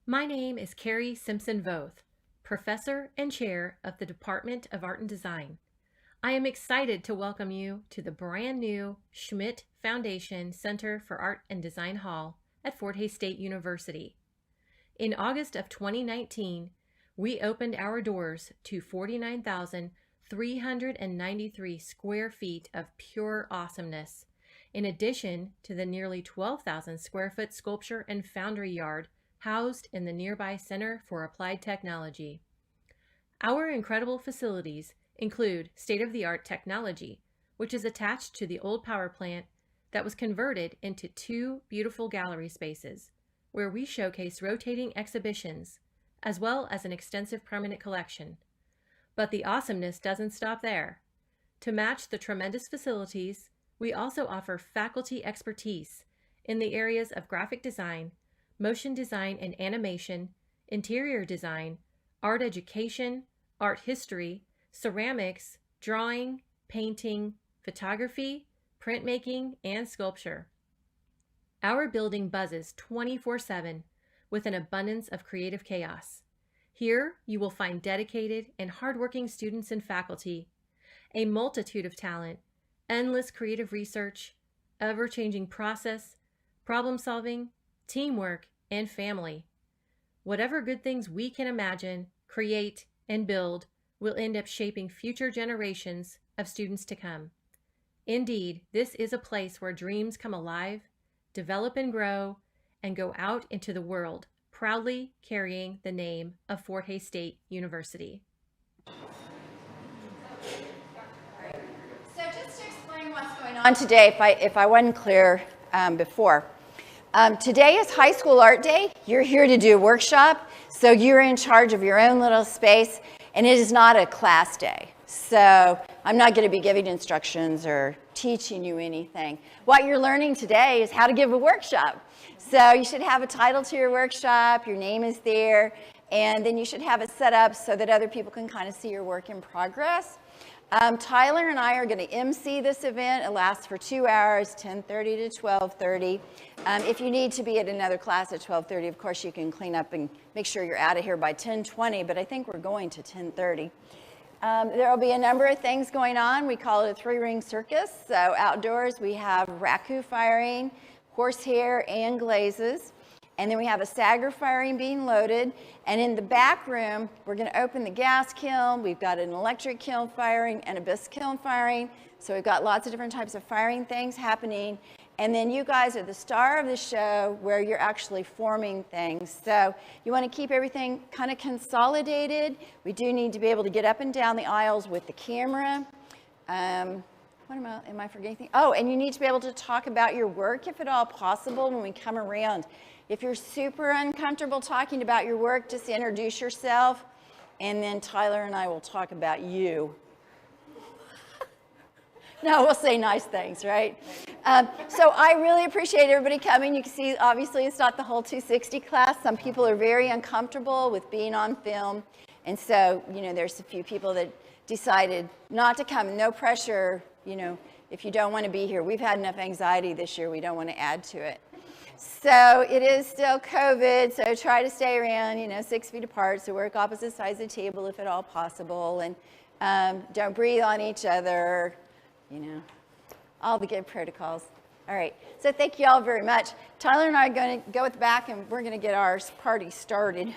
My name is Carrie Simpson-Voth, Professor and Chair of the Department of Art and Design. I am excited to welcome you to the brand new Schmidt Foundation Center for Art and Design Hall at Fort Hays State University. In August of 2019, we opened our doors to 49,393 square feet of pure awesomeness, in addition to the nearly 12,000 square foot sculpture and foundry yard housed in the nearby Center for Applied Technology. Our incredible facilities include state-of-the-art technology, which is attached to the old power plant that was converted into 2 beautiful gallery spaces, where we showcase rotating exhibitions, as well as an extensive permanent collection. But the awesomeness doesn't stop there. To match the tremendous facilities, we also offer faculty expertise in the areas of graphic design, motion design and animation, interior design, art education, art history, ceramics, drawing, painting, photography, printmaking, and sculpture. Our building buzzes 24/7 with an abundance of creative chaos. Here you will find dedicated and hardworking students and faculty, a multitude of talent, endless creative research, ever-changing process, problem solving, teamwork, and family. Whatever good things we can imagine, create, and build will end up shaping future generations of students to come. Indeed, this is a place where dreams come alive, develop and grow, and go out into the world, proudly carrying the name of Fort Hays State University. So just to explain what's going on today, if I wasn't clear before. Today is High School Art Day. You're here to do a workshop, so you're in charge of your own little space, and it is not a class day. So I'm not going to be giving instructions or teaching you anything. What you're learning today is how to give a workshop. So you should have a title to your workshop, your name is there, and then you should have it set up so that other people can kind of see your work in progress. Tyler and I are going to MC this event. It lasts for 2 hours, 10:30 to 12:30. If you need to be at another class at 12:30, of course, you can clean up and make sure you're out of here by 10:20, but I think we're going to 10:30. There will be a number of things going on. We call it a 3-ring circus. So outdoors, we have raku firing, horsehair, and glazes. And then we have a sagger firing being loaded. And in the back room, we're going to open the gas kiln. We've got an electric kiln firing and a bisque kiln firing. So we've got lots of different types of firing things happening. And then you guys are the star of the show where you're actually forming things. So you want to keep everything kind of consolidated. We do need to be able to get up and down the aisles with the camera. Am I forgetting anything? Oh, and you need to be able to talk about your work if at all possible when we come around. If you're super uncomfortable talking about your work, just introduce yourself, and then Tyler and I will talk about you. No, we'll say nice things, right? So I really appreciate everybody coming. You can see, obviously, it's not the whole 260 class. Some people are very uncomfortable with being on film, and so, there's a few people that decided not to come. No pressure, if you don't want to be here. We've had enough anxiety this year. We don't want to add to it. So it is still COVID, so try to stay around, 6 feet apart, so work opposite sides of the table if at all possible, and don't breathe on each other, all the good protocols. All right, so thank you all very much. Tyler and I are going to go with the back, and we're going to get our party started.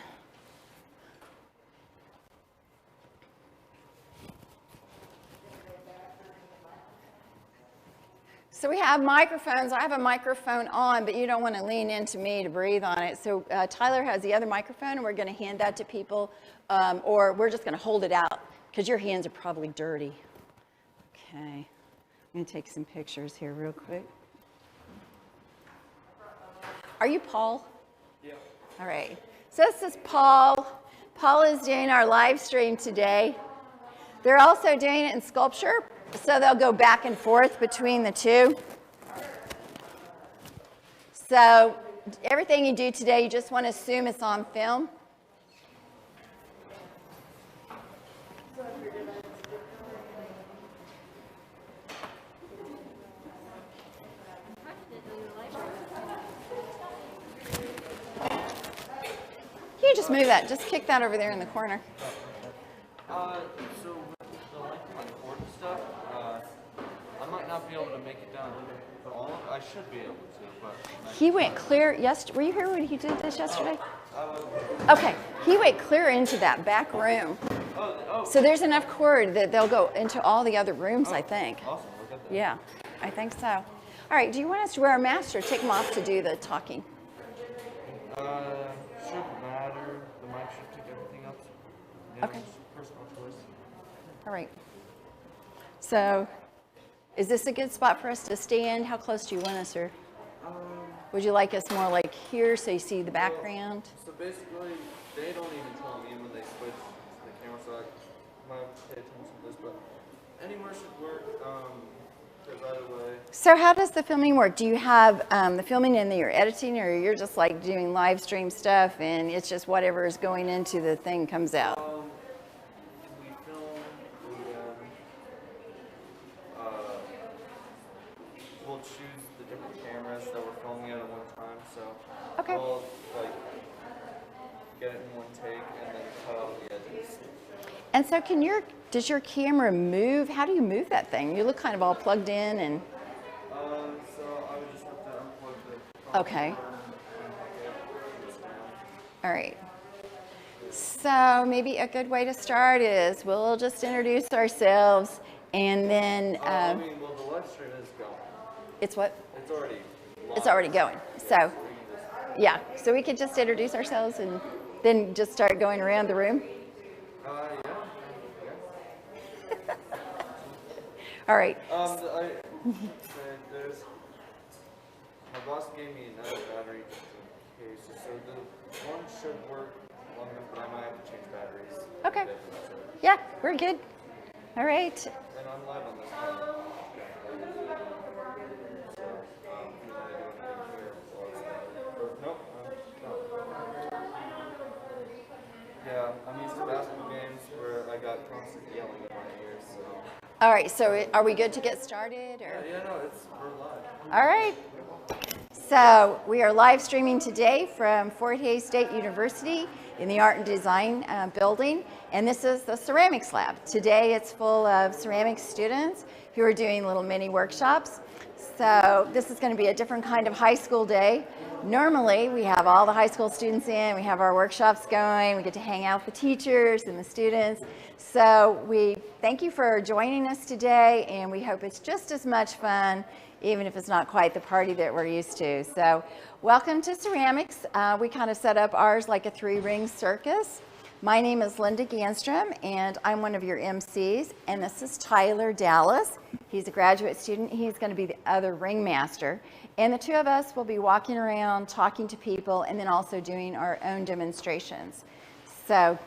So we have microphones. I have a microphone on, but you don't want to lean into me to breathe on it. So Tyler has the other microphone, and we're going to hand that to people, or we're just going to hold it out because your hands are probably dirty. Okay. I'm going to take some pictures here real quick. Are you Paul? Yeah. All right. So this is Paul. Paul is doing our live stream today. They're also doing it in sculpture. So they'll go back and forth between the two. So everything you do today, you just want to assume it's on film. just move that. Just kick that over there in the corner. So with the length of my cord and stuff, I might not be able to make it down all of it. I should be able to, but... He went clear, were you here when he did this yesterday? Okay, he went clear into that back room. So there's enough cord that they'll go into all the other rooms, I think. Awesome, look at that. Yeah, I think so. All right, do you want us to wear our masks or take them off to do the talking? Shouldn't matter. The mic should pick everything up. Yeah, Okay. Personal choice. All right. So, is this a good spot for us to stand? How close do you want us, or would you like us more like here so you see the background? So basically, they don't even tell me when they switch the camera, so I might pay attention to this, but anywhere should work. Because either way. So how does the filming work? Do you have the filming and then you're editing, or you're just like doing live stream stuff and it's just whatever is going into the thing comes out? We film, we'll choose the different cameras that we're filming at one time, so Okay. we'll like get it in one take and then cut out the edges. And so does your camera move? How do you move that thing? You look kind of all plugged in and... So I would just have to unplug the... Okay. All right. So maybe a good way to start is we'll just introduce ourselves and then... well, the live stream is going. It's what? It's already live. It's already going. So, yeah. So we could just introduce ourselves and then just start going around the room. Yeah. All right. There's, my boss gave me another battery just in case, so the one should work long enough, but I might have to change batteries. Okay. Yeah, we're good. All right. And I'm live on this one. Yeah, I'm used to basketball games where I got constant yelling in my ears, so. All right, so are we good to get started? Or? Yeah, no, we're live. All right. So we are live streaming today from Fort Hays State University in the Art and Design building, and this is the ceramics lab. Today it's full of ceramics students who are doing little mini workshops. So this is going to be a different kind of high school day. Normally we have all the high school students in, we have our workshops going, we get to hang out with the teachers and the students. So we thank you for joining us today, and we hope it's just as much fun, even if it's not quite the party that we're used to. So welcome to ceramics. We kind of set up ours like a 3-ring circus. My name is Linda Ganstrom, and I'm one of your MCs, and this is Tyler Dallas. He's a graduate student. He's going to be the other ringmaster. And the two of us will be walking around, talking to people, and then also doing our own demonstrations. So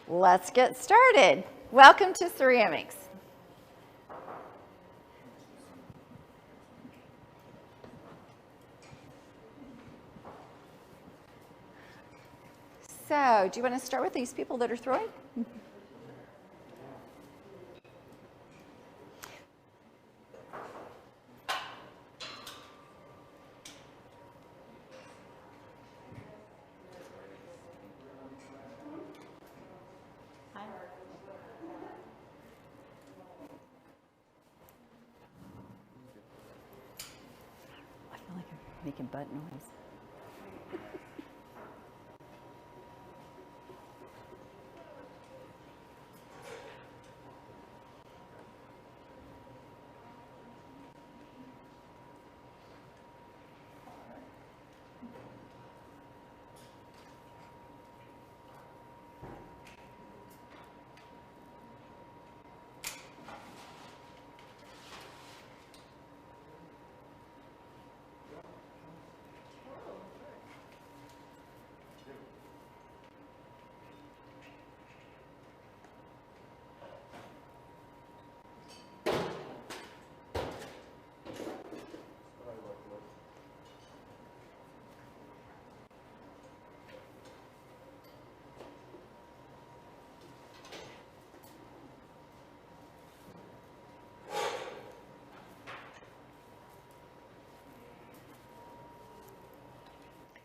let's get started. Welcome to ceramics. So, do you want to start with these people that are throwing? I feel like I'm making butt noise.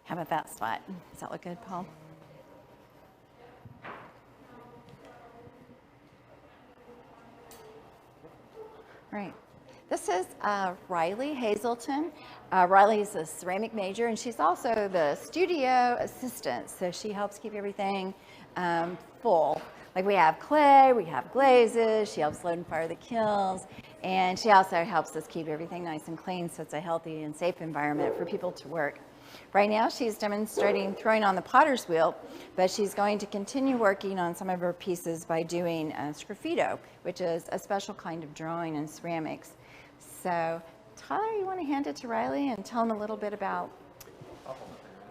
How about that spot? Does that look good, Paul? Right. This is Riley Hazelton. Riley is a ceramic major, and she's also the studio assistant, so she helps keep everything full. Like we have clay, we have glazes, she helps load and fire the kilns, and she also helps us keep everything nice and clean so it's a healthy and safe environment for people to work. Right now she's demonstrating throwing on the potter's wheel, but she's going to continue working on some of her pieces by doing sgraffito, which is a special kind of drawing in ceramics. So Tyler, you want to hand it to Riley and tell him a little bit about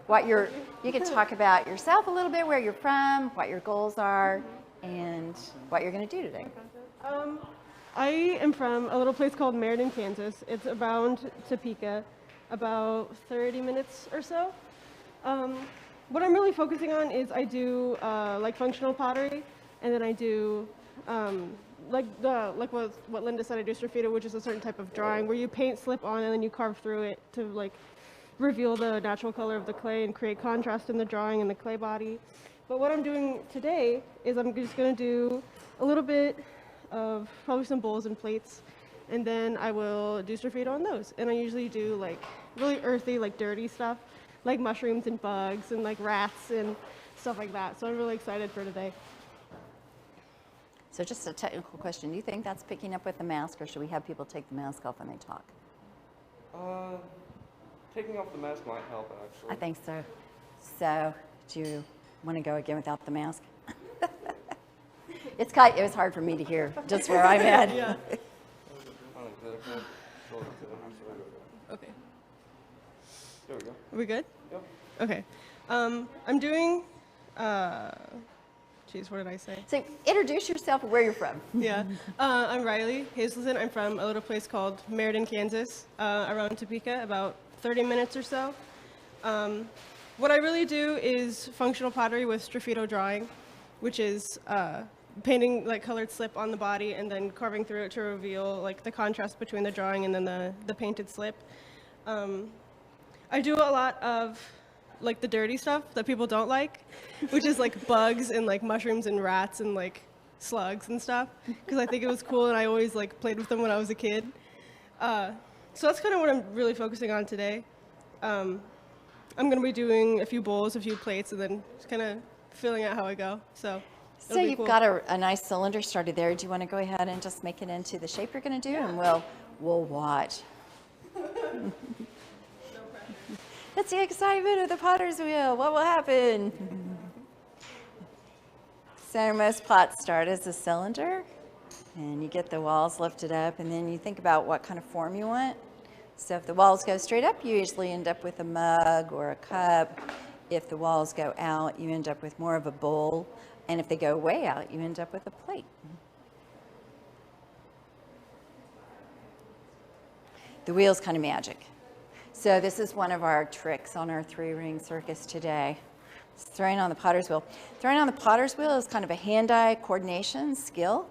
what you can talk about yourself a little bit, where you're from, what your goals are, and what you're going to do today. I am from a little place called Meriden, Kansas. It's around Topeka, about 30 minutes or so. What I'm really focusing on is I do like functional pottery, and then I do like what Linda said, I do sgraffito, which is a certain type of drawing where you paint slip on and then you carve through it to like reveal the natural color of the clay and create contrast in the drawing and the clay body. But what I'm doing today is I'm just going to do a little bit of probably some bowls and plates, and then I will do sgraffito on those. And I usually do like really earthy, like dirty stuff, like mushrooms and bugs and like rats and stuff like that. So I'm really excited for today. So just a technical question. Do you think that's picking up with the mask, or should we have people take the mask off when they talk? Taking off the mask might help, actually. I think so. So do you want to go again without the mask? It was hard for me to hear just where I'm at. Yeah. Okay. There we go. Are we good? Yep. Okay. I'm doing, geez, what did I say? So introduce yourself and where you're from. Yeah. I'm Riley Hazelson. I'm from a little place called Meriden, Kansas, around Topeka, about 30 minutes or so. What I really do is functional pottery with sgraffito drawing, which is painting like colored slip on the body and then carving through it to reveal like the contrast between the drawing and then the painted slip. I do a lot of like the dirty stuff that people don't like, which is like bugs and like mushrooms and rats and like slugs and stuff, because I think it was cool and I always like played with them when I was a kid. So that's kind of what I'm really focusing on today. I'm going to be doing a few bowls, a few plates, and then just kind of filling out how I go. So you've cool. got a nice cylinder started there. Do you want to go ahead and just make it into the shape you're going to do? Yeah. And we'll watch. That's the excitement of the potter's wheel. What will happen? So most pots start as a cylinder, and you get the walls lifted up, and then you think about what kind of form you want. So if the walls go straight up, you usually end up with a mug or a cup. If the walls go out, you end up with more of a bowl. And if they go way out, you end up with a plate. The wheel's kind of magic. So this is one of our tricks on our 3-ring circus today. It's throwing on the potter's wheel. Throwing on the potter's wheel is kind of a hand-eye coordination skill.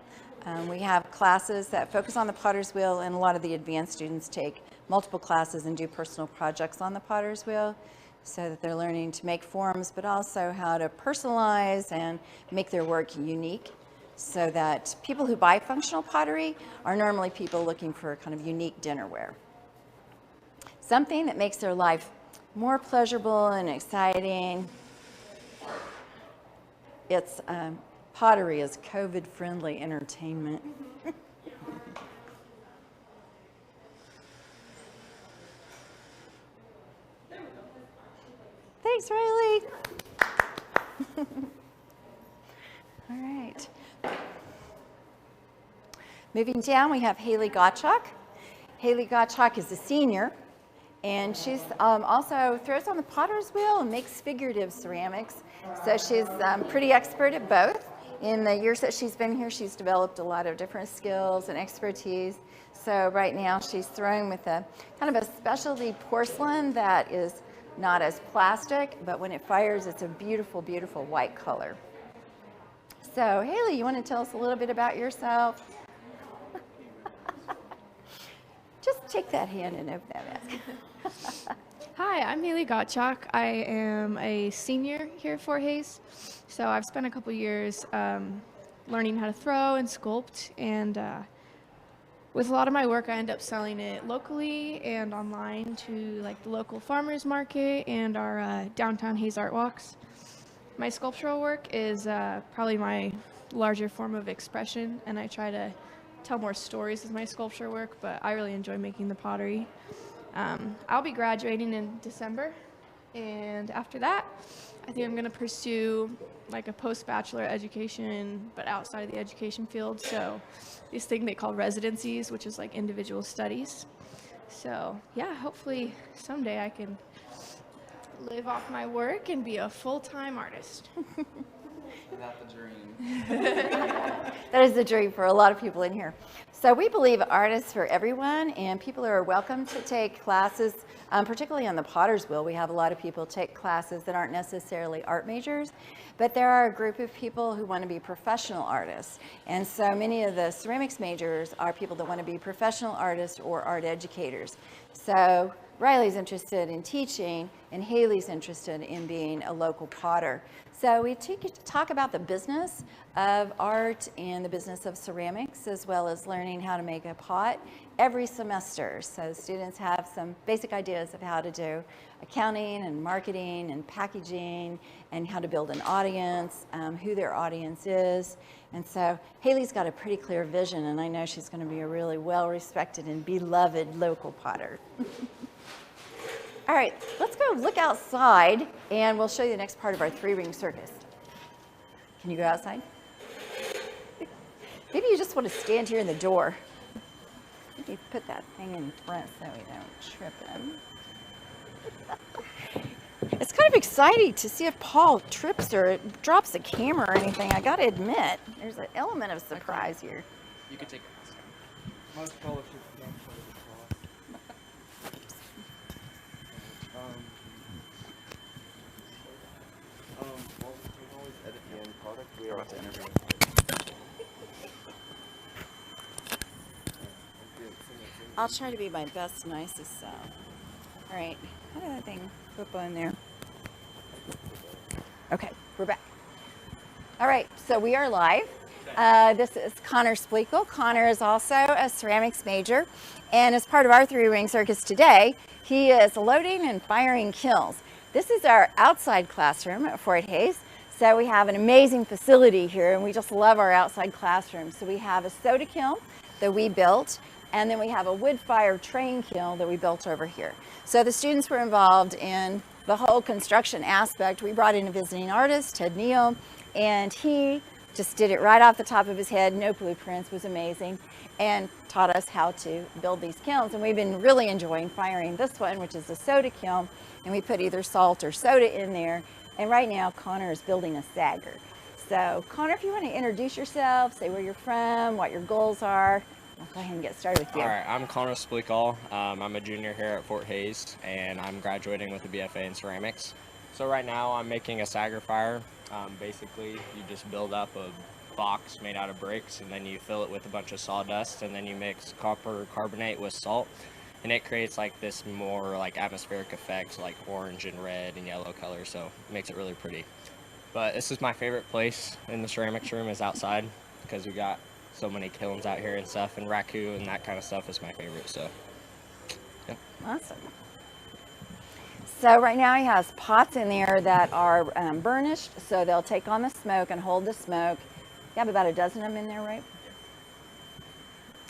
We have classes that focus on the potter's wheel, and a lot of the advanced students take multiple classes and do personal projects on the potter's wheel, so that they're learning to make forms, but also how to personalize and make their work unique, so that people who buy functional pottery are normally people looking for kind of unique dinnerware. Something that makes their life more pleasurable and exciting. It's pottery is COVID-friendly entertainment. Thanks, Riley. All right. Moving down, we have Haley Gottschalk. Haley Gottschalk is a senior, and she's also throws on the potter's wheel and makes figurative ceramics. So she's pretty expert at both. In the years that she's been here, she's developed a lot of different skills and expertise. So right now, she's throwing with a kind of a specialty porcelain that is not as plastic, but when it fires, it's a beautiful, beautiful white color. So, Haley, you want to tell us a little bit about yourself? Just take that hand and open that mask. Hi, I'm Haley Gottschalk. I am a senior here at Fort Hays. So I've spent a couple years learning how to throw and sculpt, and with a lot of my work, I end up selling it locally and online to like the local farmers market and our downtown Hayes Art Walks. My sculptural work is probably my larger form of expression, and I try to tell more stories with my sculpture work, but I really enjoy making the pottery. I'll be graduating in December, and after that, I think I'm going to pursue like a post-bachelor education, but outside of the education field. So this thing they call residencies, which is like individual studies. So yeah, hopefully someday I can live off my work and be a full-time artist. That's the dream. That is the dream for a lot of people in here. So we believe art is for everyone, and people are welcome to take classes, particularly on the Potter's Wheel. We have a lot of people take classes that aren't necessarily art majors, but there are a group of people who want to be professional artists. And so many of the ceramics majors are people that want to be professional artists or art educators. So Riley's interested in teaching, and Haley's interested in being a local potter. So we talk about the business of art and the business of ceramics, as well as learning how to make a pot every semester. So students have some basic ideas of how to do accounting and marketing and packaging and how to build an audience, who their audience is. And so Haley's got a pretty clear vision, and I know she's going to be a really well-respected and beloved local potter. All right, let's go look outside, and we'll show you the next part of our three-ring circus. Can you go outside? Maybe you just want to stand here in the door. Maybe put that thing in front so we don't trip him. It's kind of exciting to see if Paul trips or drops the camera or anything. I got to admit, there's an element of surprise here. You could take a mask down. Most scholarships don't show the cross. Well, we can always edit the end product. We are about to interview. I'll try to be my best, nicest self. All right, how did that thing flip on there? Okay, we're back. All right, so we are live. This is Conor Spleecal. Conor is also a ceramics major, and as part of our three-ring circus today, he is loading and firing kilns. This is our outside classroom at Fort Hays. So we have an amazing facility here, and we just love our outside classroom. So we have a soda kiln that we built, and then we have a wood-fired train kiln that we built over here. So the students were involved in the whole construction aspect. We brought in a visiting artist, Ted Neal, and he just did it right off the top of his head, no blueprints, was amazing, and taught us how to build these kilns. And we've been really enjoying firing this one, which is a soda kiln, and we put either salt or soda in there. And right now, Conor is building a sagger. So Conor, if you want to introduce yourself, say where you're from, what your goals are, I'll go ahead and get started with you. All right, I'm Conor Spleecal. I'm a junior here at Fort Hays, and I'm graduating with a BFA in ceramics. So right now, I'm making a sagger fire. Basically, you just build up a box made out of bricks, and then you fill it with a bunch of sawdust, and then you mix copper carbonate with salt, and it creates like this more like atmospheric effect, like orange and red and yellow color, so it makes it really pretty. But this is my favorite place in the ceramics room, is outside, because we got so many kilns out here and stuff, and Raku and that kind of stuff is my favorite. So yeah. Awesome. So right now he has pots in there that are burnished, so they'll take on the smoke and hold the smoke. You have about a dozen of them in there, right?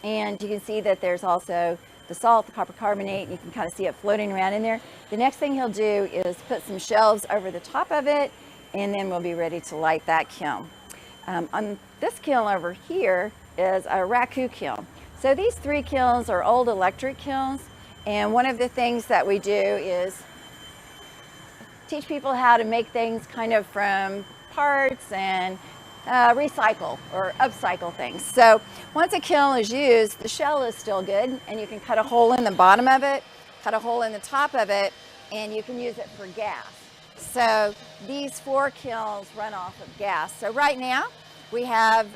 And you can see that there's also the salt, the copper carbonate, and you can kind of see it floating around in there. The next thing he'll do is put some shelves over the top of it, and then we'll be ready to light that kiln. On this kiln over here is a Raku Kill. So these three kilns are old electric kilns, and one of the things that we do is teach people how to make things kind of from parts and recycle or upcycle things. So once a kiln is used, the shell is still good, and you can cut a hole in the bottom of it, cut a hole in the top of it, and you can use it for gas. So these 4 kilns run off of gas. So right now we have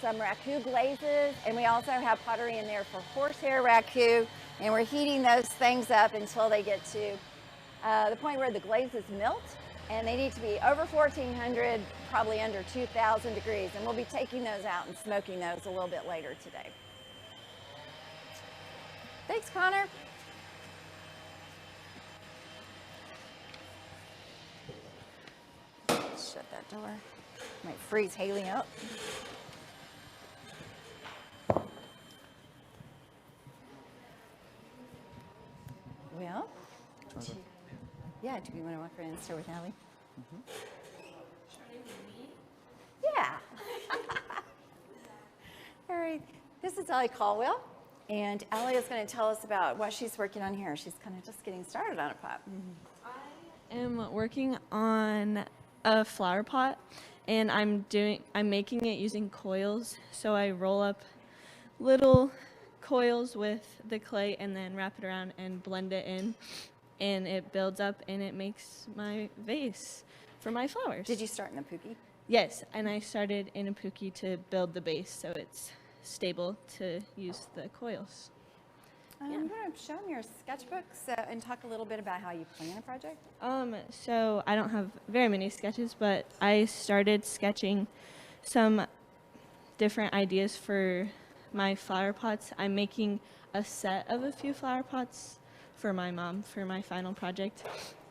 some Raku glazes, and we also have pottery in there for horsehair Raku, and we're heating those things up until they get to the point where the glazes melt, and they need to be over 1400, probably under 2000 degrees, and we'll be taking those out and smoking those a little bit later today. Thanks, Connor. Shut that door. Might freeze Haley up. Well, yeah, do you want to walk around and start with Allie? Yeah. All right, this is Ellie Caldwell, and Ellie is going to tell us about what she's working on here. She's kind of just getting started on a pot. I am working on a flower pot, and I'm making it using coils. So I roll up little coils with the clay and then wrap it around and blend it in, and it builds up and it makes my vase for my flowers. Did you start in the Pookie? Yes, and I started in a Pookie to build the base so it's stable to use the coils. I'm going to show them your sketchbooks and talk a little bit about how you plan a project. So I don't have very many sketches, but I started sketching some different ideas for my flower pots. I'm making a set of a few flower pots for my mom for my final project,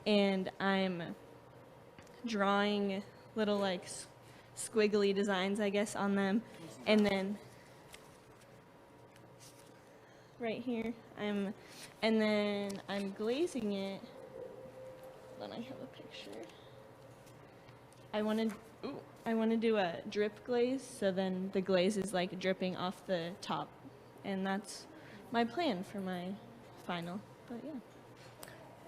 and I'm drawing little like squiggly designs, I guess, on them, and then right here I'm glazing it. Then I have a picture. I want to do a drip glaze, so then the glaze is like dripping off the top, and that's my plan for my final. But yeah.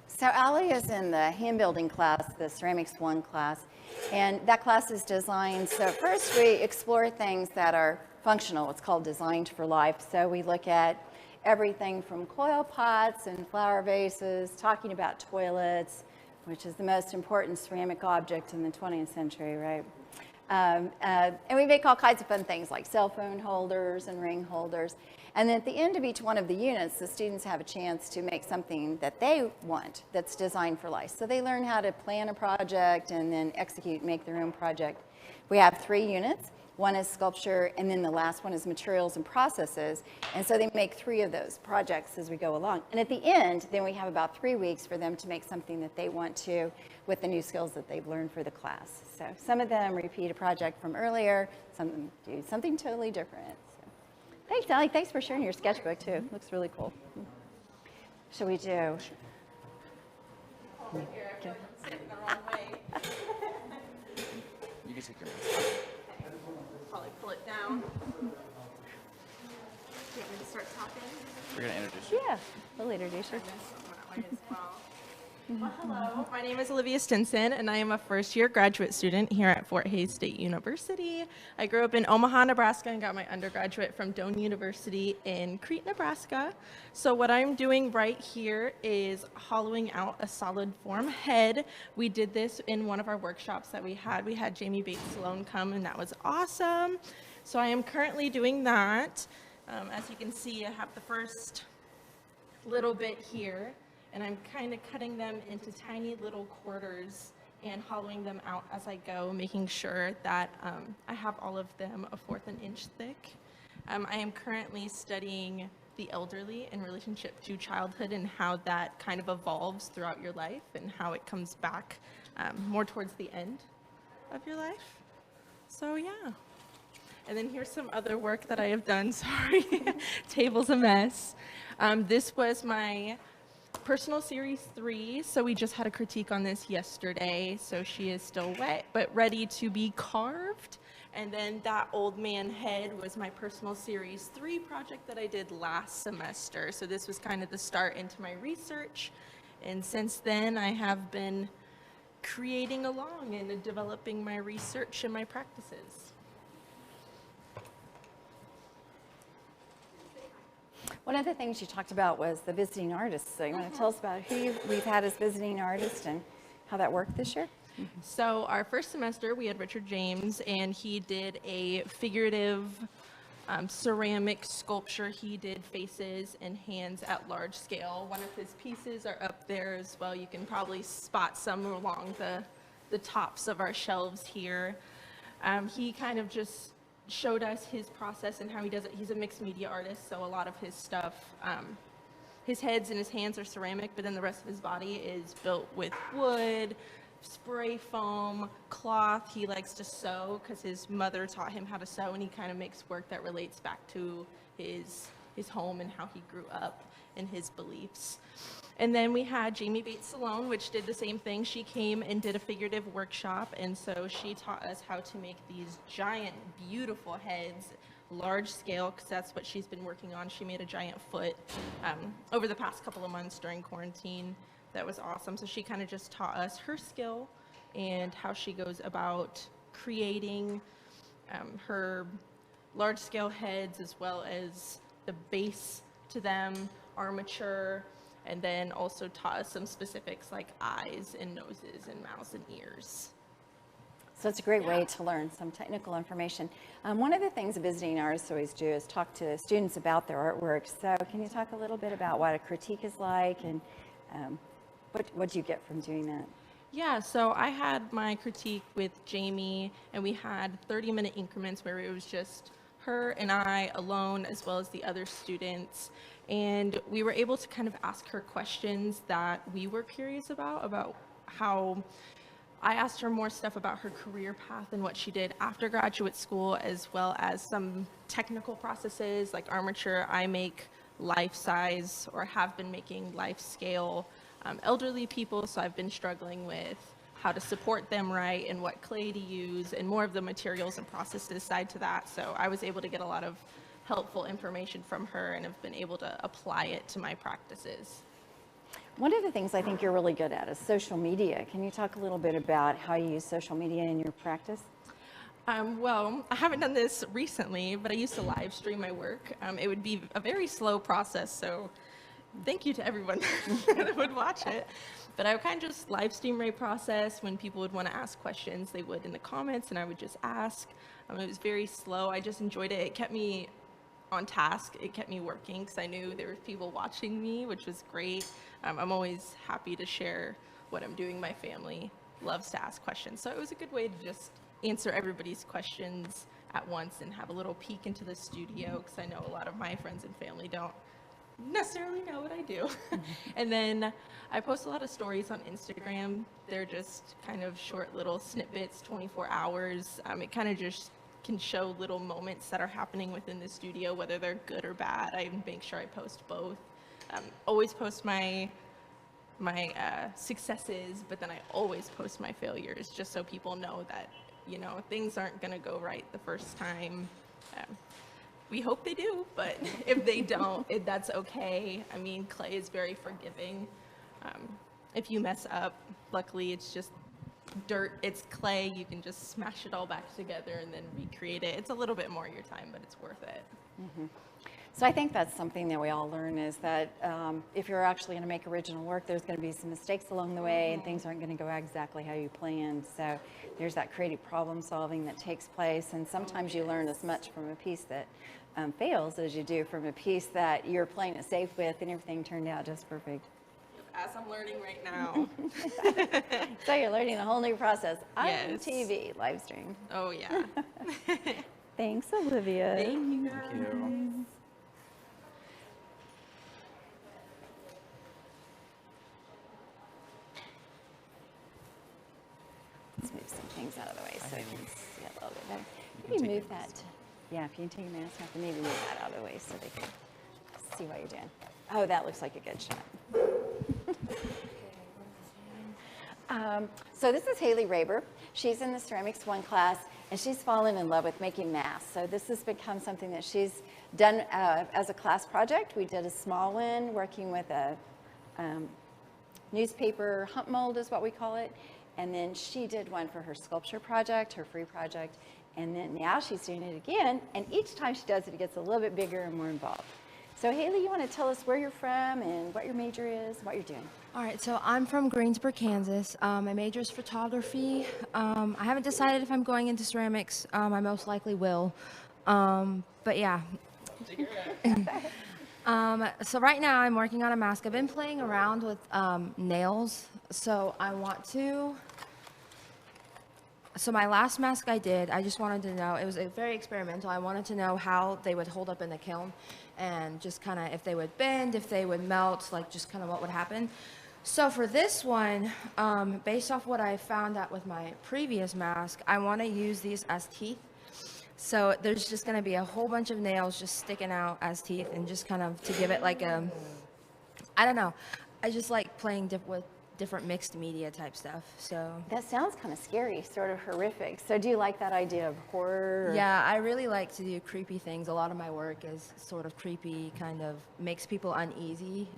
So Allie is in the hand building class, the Ceramics 1 class, and that class is designed, so first we explore things that are functional. It's called Designed for Life. So we look at everything from coil pots and flower vases, talking about toilets, which is the most important ceramic object in the 20th century, right? And we make all kinds of fun things like cell phone holders and ring holders. And then at the end of each one of the units, the students have a chance to make something that they want that's designed for life. So they learn how to plan a project and then execute, make their own project. We have 3 units. One is sculpture, and then the last one is materials and processes. And so they make 3 of those projects as we go along. And at the end, then we have about 3 weeks for them to make something that they want to with the new skills that they've learned for the class. So some of them repeat a project from earlier, some of them do something totally different. So. Thanks, Allie. Thanks for sharing your sketchbook, too. It looks really cool. Shall we do? You can take your mask. Probably pull it down. Do you want me to start talking? We're going to introduce you. Yeah, we'll introduce you. Well, hello, my name is Olivia Stinson, and I am a first-year graduate student here at Fort Hays State University. I grew up in Omaha, Nebraska, and got my undergraduate from Doane University in Crete, Nebraska. So what I'm doing right here is hollowing out a solid form head. We did this in one of our workshops that we had. We had Jamie Bates Sloan come, and that was awesome. So I am currently doing that. As you can see, I have the first little bit here, and I'm kind of cutting them into tiny little quarters and hollowing them out as I go, making sure that I have all of them a 1/4 an inch thick. I am currently studying the elderly in relationship to childhood and how that kind of evolves throughout your life and how it comes back more towards the end of your life. So yeah. And then here's some other work that I have done. Sorry, table's a mess. This was my Personal Series 3, so we just had a critique on this yesterday, so she is still wet but ready to be carved. And then that old man head was my Personal Series 3 project that I did last semester, so this was kind of the start into my research. And since then, I have been creating along and developing my research and my practices. One of the things you talked about was the visiting artists. So you want to tell us about who we've had as visiting artists and how that worked this year? So our first semester, we had Richard James, and he did a figurative ceramic sculpture. He did faces and hands at large scale. One of his pieces are up there as well. You can probably spot some along the tops of our shelves here. He kind of just showed us his process and how he does it. He's a mixed media artist, so a lot of his stuff his heads and his hands are ceramic, but then the rest of his body is built with wood, spray foam, cloth. He likes to sew because his mother taught him how to sew, and he kind of makes work that relates back to his home and how he grew up and his beliefs. And then we had Jamie Bates Salone, which did the same thing. She came and did a figurative workshop, and so she taught us how to make these giant, beautiful heads, large scale, because that's what she's been working on. She made a giant foot over the past couple of months during quarantine. That was awesome. So she kind of just taught us her skill and how she goes about creating her large scale heads, as well as the base to them, armature, and then also taught us some specifics like eyes and noses and mouths and ears. So it's a great way to learn some technical information. One of the things visiting artists always do is talk to students about their artwork. So can you talk a little bit about what a critique is like, and what do you get from doing that? Yeah, so I had my critique with Jamie, and we had 30-minute increments where it was just her and I alone, as well as the other students. And we were able to kind of ask her questions that we were curious about how I asked her more stuff about her career path and what she did after graduate school, as well as some technical processes like armature. I make life-size, or have been making life-scale elderly people, so I've been struggling with how to support them right and what clay to use and more of the materials and processes side to that. So I was able to get a lot of helpful information from her and have been able to apply it to my practices. One of the things I think you're really good at is social media. Can you talk a little bit about how you use social media in your practice? Well, I haven't done this recently, but I used to live stream my work. It would be a very slow process, so thank you to everyone that would watch it. But I would kind of just live stream my process. When people would want to ask questions, they would in the comments, and I would just ask. It was very slow. I just enjoyed it. It kept me on task. It kept me working because I knew there were people watching me, which was great. I'm always happy to share what I'm doing. My family loves to ask questions. So it was a good way to just answer everybody's questions at once and have a little peek into the studio, because I know a lot of my friends and family don't necessarily know what I do. And then I post a lot of stories on Instagram. They're just kind of short little snippets, 24 hours. It kind of just can show little moments that are happening within the studio, whether they're good or bad. I make sure I post both. Always post my successes, but then I always post my failures, just so people know that, you know, things aren't going to go right the first time. We hope they do, but if they don't, that's okay. I mean, clay is very forgiving. If you mess up, luckily it's just dirt, it's clay. You can just smash it all back together and then recreate it. It's a little bit more your time, but it's worth it. Mm-hmm. So I think that's something that we all learn, is that if you're actually going to make original work, there's going to be some mistakes along the way, and things aren't going to go exactly how you planned. So there's that creative problem solving that takes place, and sometimes you learn as much from a piece that fails as you do from a piece that you're playing it safe with and everything turned out just perfect. As I'm learning right now. So you're learning a whole new process on Yes. TV, live stream. Oh, yeah. Thanks, Olivia. Thank you. Thank you. Let's move some things out of the way so I can see a little bit better. You Maybe can take move your that. mask Yeah, if you can take your mask off, maybe move that out of the way so they can see what you're doing. Oh, that looks like a good shot. So this is Haley Raber. She's in the Ceramics 1 class, and she's fallen in love with making masks. So this has become something that she's done as a class project. We did a small one working with a newspaper hump mold is what we call it. And then she did one for her sculpture project, her free project. And then now she's doing it again. And each time she does it, it gets a little bit bigger and more involved. So Haley, you want to tell us where you're from and what your major is, what you're doing? All right, so I'm from Greensboro, Kansas. My major is photography. I haven't decided if I'm going into ceramics. I most likely will. But yeah. So right now I'm working on a mask. I've been playing around with nails. So I want to... So my last mask I did, I just wanted to know, it was very experimental. I wanted to know how they would hold up in the kiln. and just kind of if they would bend, if they would melt, like just kind of what would happen. So for this one, based off what I found out with my previous mask, I want to use these as teeth. So there's just going to be a whole bunch of nails just sticking out as teeth, and just kind of to give it like a, I don't know, I just like playing with different mixed media type stuff. So That sounds kind of scary, sort of horrific. So do you like that idea of horror? yeah, I really like to do creepy things. A lot of my work is sort of creepy, kind of makes people uneasy.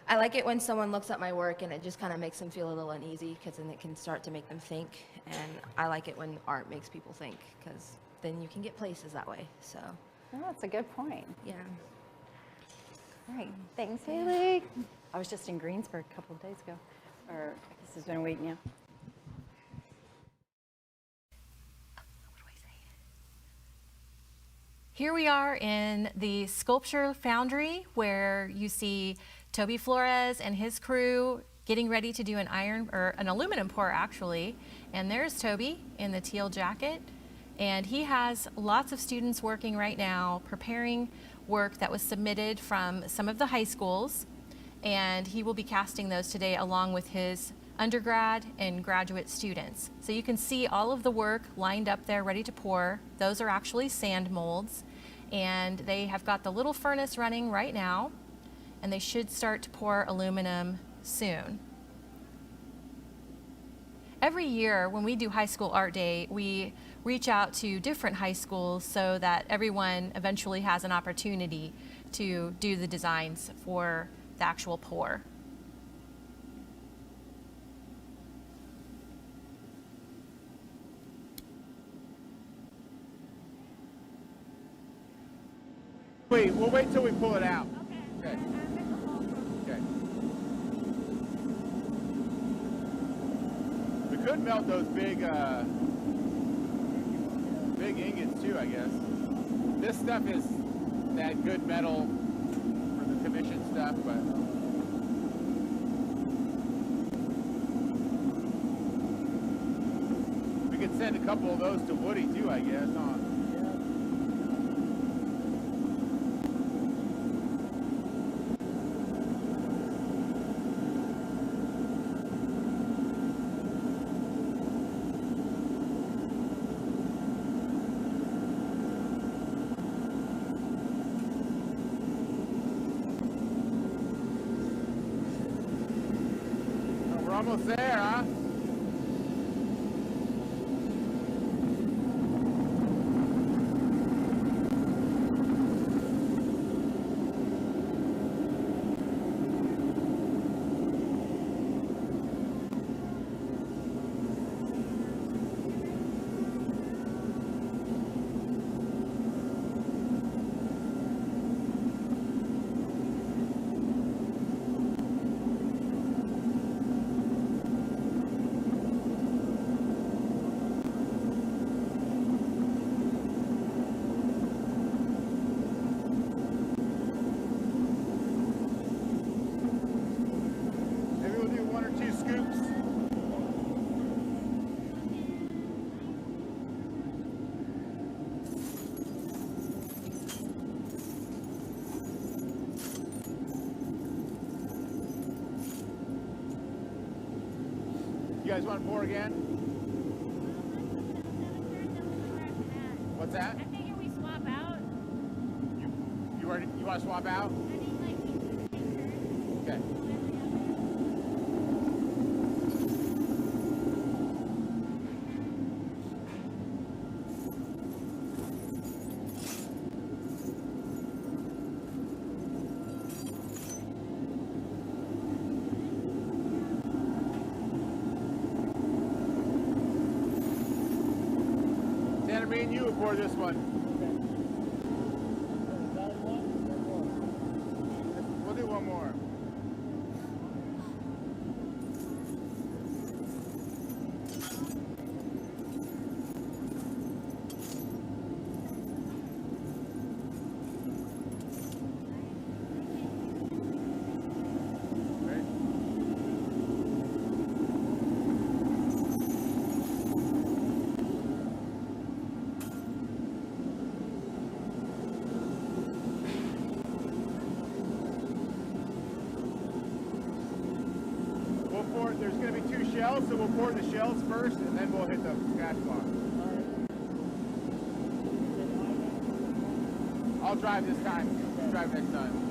I like it when someone looks at my work and it just kind of makes them feel a little uneasy, because then it can start to make them think. And I like it when art makes people think, because then you can get places that way. So Oh, that's a good point. yeah. All right, thanks, Haley. I was just in Greensburg a couple of days ago, or I guess it's been a week now. Here we are in the sculpture foundry, where you see Toby Flores and his crew getting ready to do an aluminum pour actually. And there's Toby in the teal jacket. And he has lots of students working right now preparing work that was submitted from some of the high schools. And he will be casting those today along with his undergrad and graduate students. So you can see all of the work lined up there ready to pour. Those are actually sand molds, and they have got the little furnace running right now, and they should start to pour aluminum soon. Every year when we do High School Art Day, we reach out to different high schools so that everyone eventually has an opportunity to do the designs for the actual pour. We'll wait till we pull it out. Okay. Okay. We could melt those big ingots too, I guess. This stuff is that good metal for the commission stuff, but we could send a couple of those to Woody too, I guess, huh? Almost there, huh? You guys want to pour again? What's that? I figure we swap out. You want to swap out? Okay. Me and you will pour this one. We'll do one more. there's going to be 2 shells, so we'll pour the shells first, and then we'll hit the scratch box. I'll drive this time. You drive next time.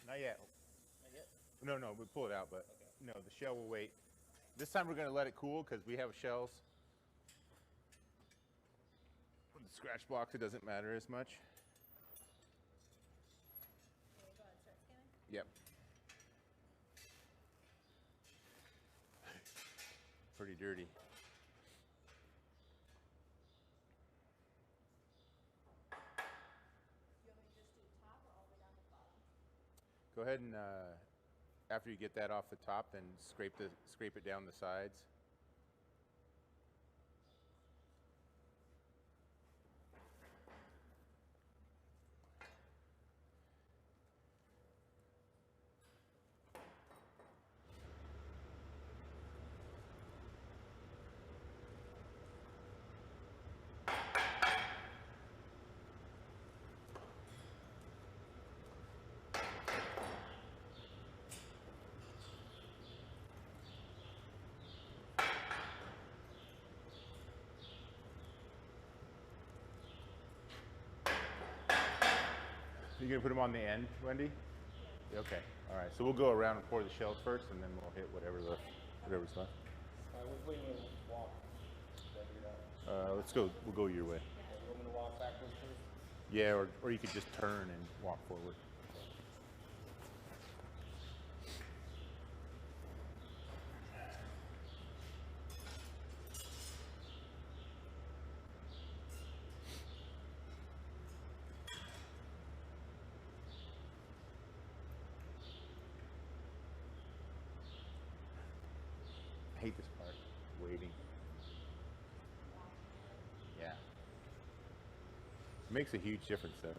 Not yet. Not yet? No, we pull it out, but okay. No, the shell will wait. This time we're going to let it cool because we have shells. With the scratch box, it doesn't matter as much. Okay, go ahead, start scanning. Yep. Pretty dirty. Go ahead and after you get that off the top, then scrape it down the sides. You're gonna put them on the end, Wendy? Yeah. Okay. All right. So we'll go around and pour the shells first, and then we'll hit whatever's left. Which way do you walk? Let's go. We'll go your way. You want me to walk backwards first? Yeah, or you could just turn and walk forward. I hate this part, waiting. Yeah. It makes a huge difference though. I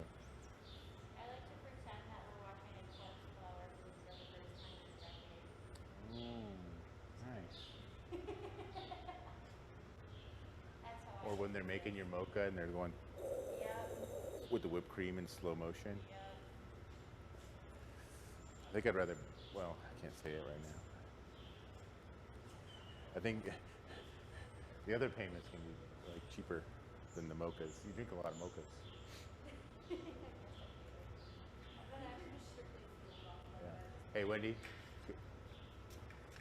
like to pretend that we're watching a corpse blower for the first time in a decade. Nice. That's how Or when they're making your mocha and they're going with the whipped cream in slow motion. I think I'd rather, well, I can't say it right now. I think the other payments can be like cheaper than the mochas. You drink a lot of mochas. Yeah. Hey, Wendy.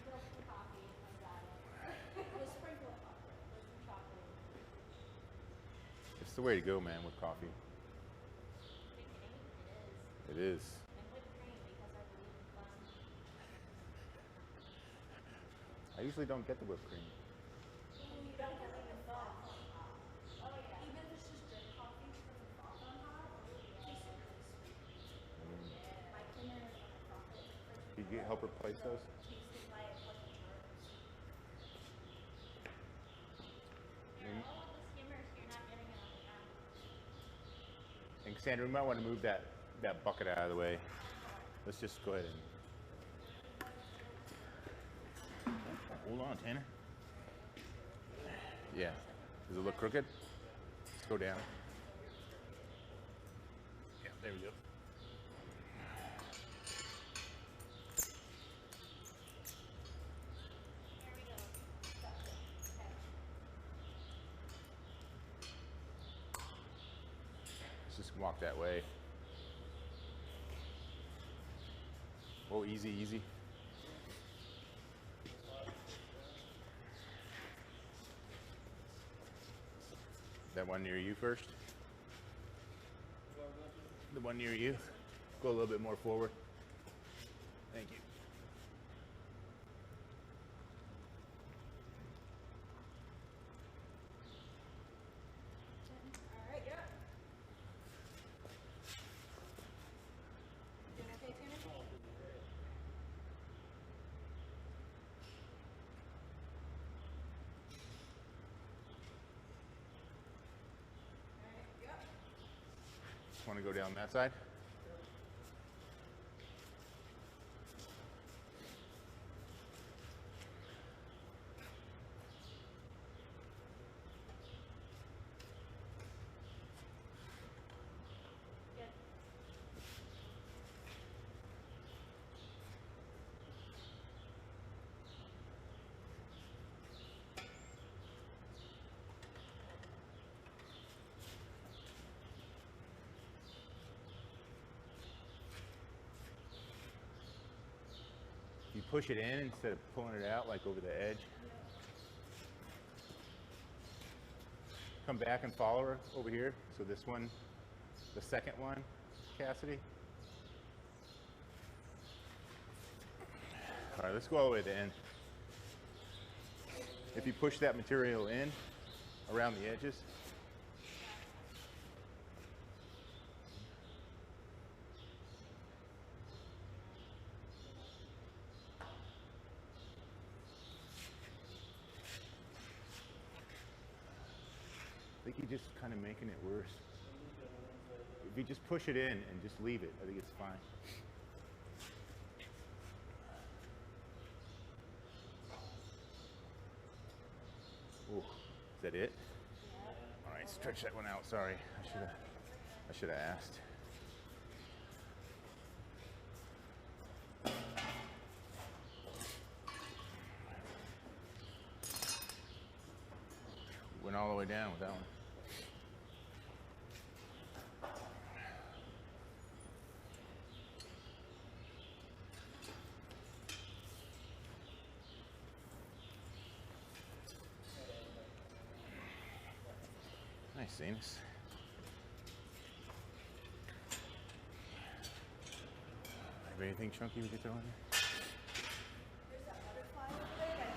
Milk and coffee in my diet. With sprinkle of chocolate. It's the way to go, man, with coffee. It is. And whipped cream because I believe in fun. I usually don't get the whipped cream. You don't believe in fun. Oh yeah. Even if it's just drip coffee because it's froth on top, it tastes really sweet. My dinner is on froth. Did you help replace those? Tasted like lucky charms. They're all of the skimmers, you're not getting it on the ground. And Sandra, we might want to move that bucket out of the way. Let's just go ahead and... Hold on, Tanner. Yeah. Does it look crooked? Let's go down. Yeah, there we go. Let's just walk that way. Oh, easy, easy. That one near you first? The one near you. Go a little bit more forward. Thank you. All right, yeah. Doing okay, Tanner? Want to go down that side? You push it in instead of pulling it out like over the edge. Come back and follow her over here. So this one, the second one, Cassidy. All right, let's go all the way to the end. If you push that material in around the edges, I think you're just kind of making it worse. If you just push it in and just leave it, I think it's fine. Ooh, is that it? All right, stretch that one out. Sorry, I should have asked. Went all the way down with that one. Nice, Zanus. Have anything chunky we could throw in there? There's that butterfly over there that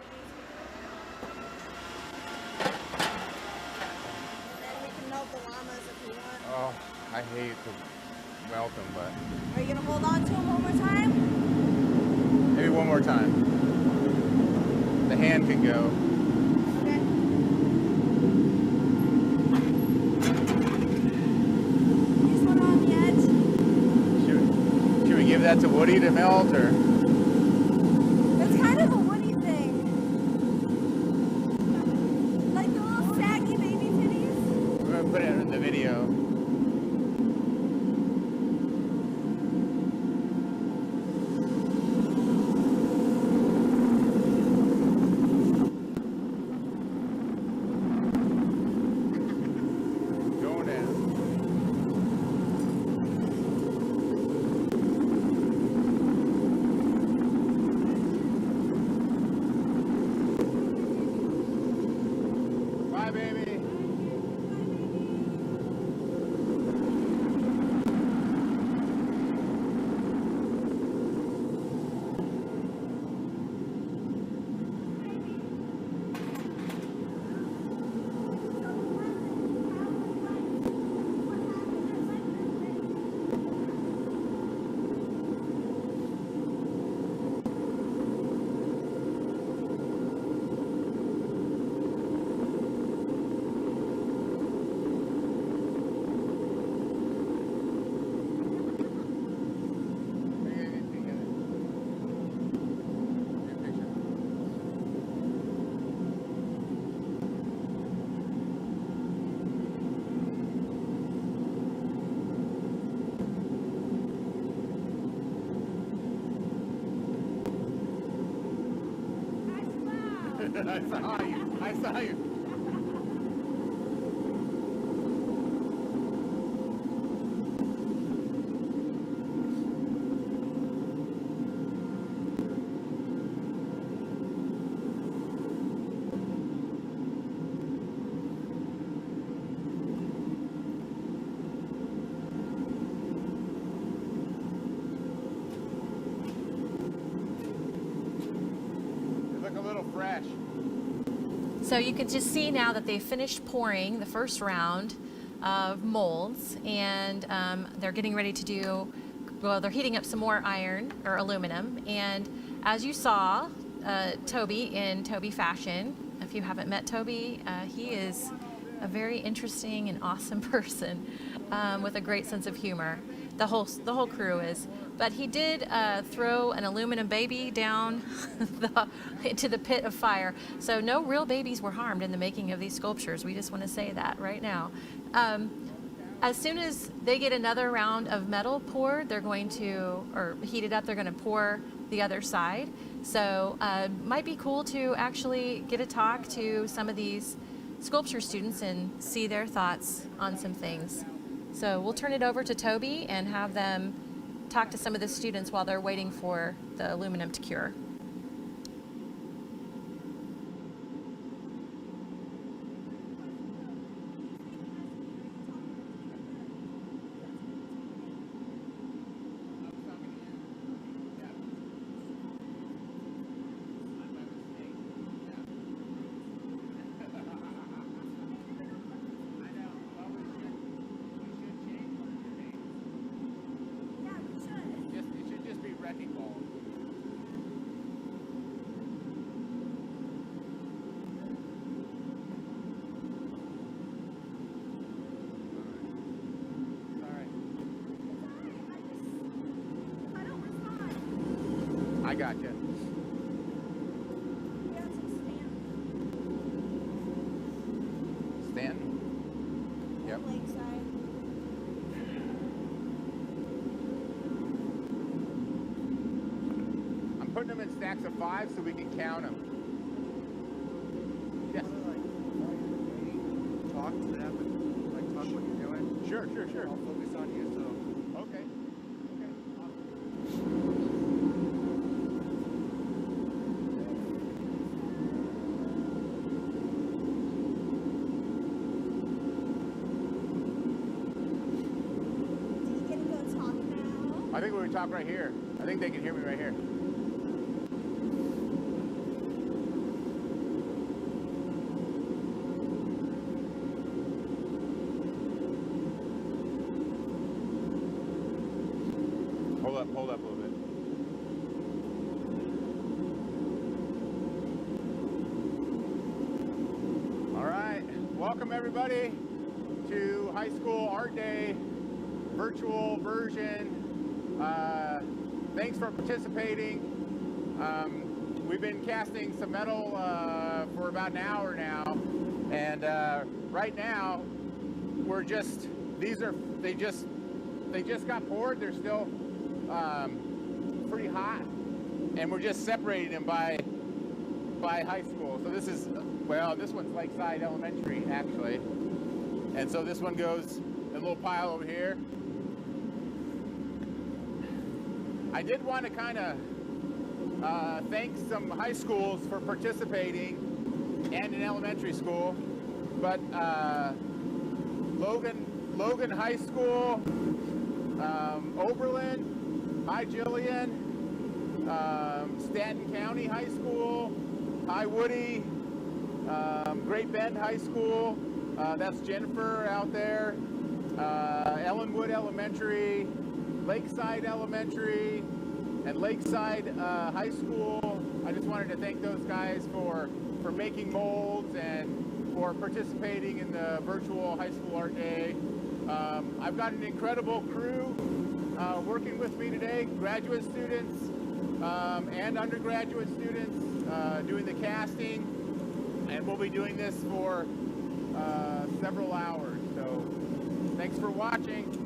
and then we can melt the llamas if we want. Oh, I hate to melt them, but... Are you going to hold on to them one more time? Maybe one more time. The hand can go. Okay. This one on the edge. Should we give that to Woody to melt, or? It's kind of a woody thing. Like the little saggy baby titties. We're gonna put it in the video. I saw you. I saw you. fresh. So you can just see now that they finished pouring the first round of molds, and they're getting ready to do, well, they're heating up some more iron or aluminum. And as you saw, Toby in Toby fashion, if you haven't met Toby, he is a very interesting and awesome person with a great sense of humor. The whole crew is. But he did throw an aluminum baby down into the pit of fire. So no real babies were harmed in the making of these sculptures. We just want to say that right now. As soon as they get another round of metal poured, they're going to, or heated up, they're going to pour the other side. So might be cool to actually get a talk to some of these sculpture students and see their thoughts on some things. So we'll turn it over to Toby and have them talk to some of the students while they're waiting for the aluminum to cure. I got you. Stanton? Yep. Lakeside. I'm putting them in stacks of 5 so we can count them. Yes. Talk to them and like talk what you're doing. Sure. I'll focus on you. So Okay. I think we're going to talk right here. I think they can hear me right here. Hold up a little bit. All right, welcome everybody to High School Art Day virtual version. Thanks for participating. We've been casting some metal for about an hour now, and right now we're just they just got poured. They're still pretty hot, and we're just separating them by high school. So this is, well, this one's Lakeside Elementary actually, and so this one goes in a little pile over here. I did want to kind of thank some high schools for participating and an elementary school, but Logan High School, Oberlin, High Jillian, Stanton County High School, High Woody, Great Bend High School, that's Jennifer out there, Ellenwood Elementary, Lakeside Elementary, and Lakeside High School. I just wanted to thank those guys for making molds and for participating in the virtual High School Art Day. I've got an incredible crew working with me today, graduate students and undergraduate students doing the casting, and we'll be doing this for several hours. So thanks for watching.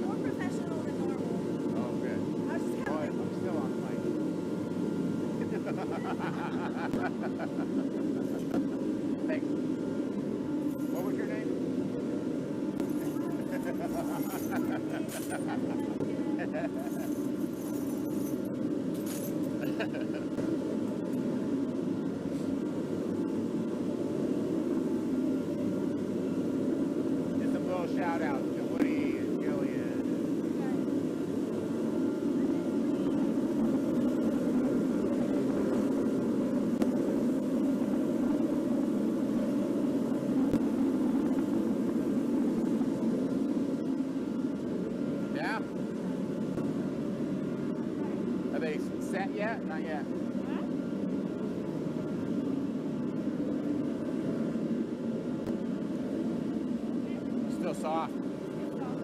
More professional than normal. Oh, good. I was just kind of like, I'm still on mic. Thanks. What was your name? Just a little shout out to Woody and Gillian. Yeah? Are they set yet? Not yet. Still soft.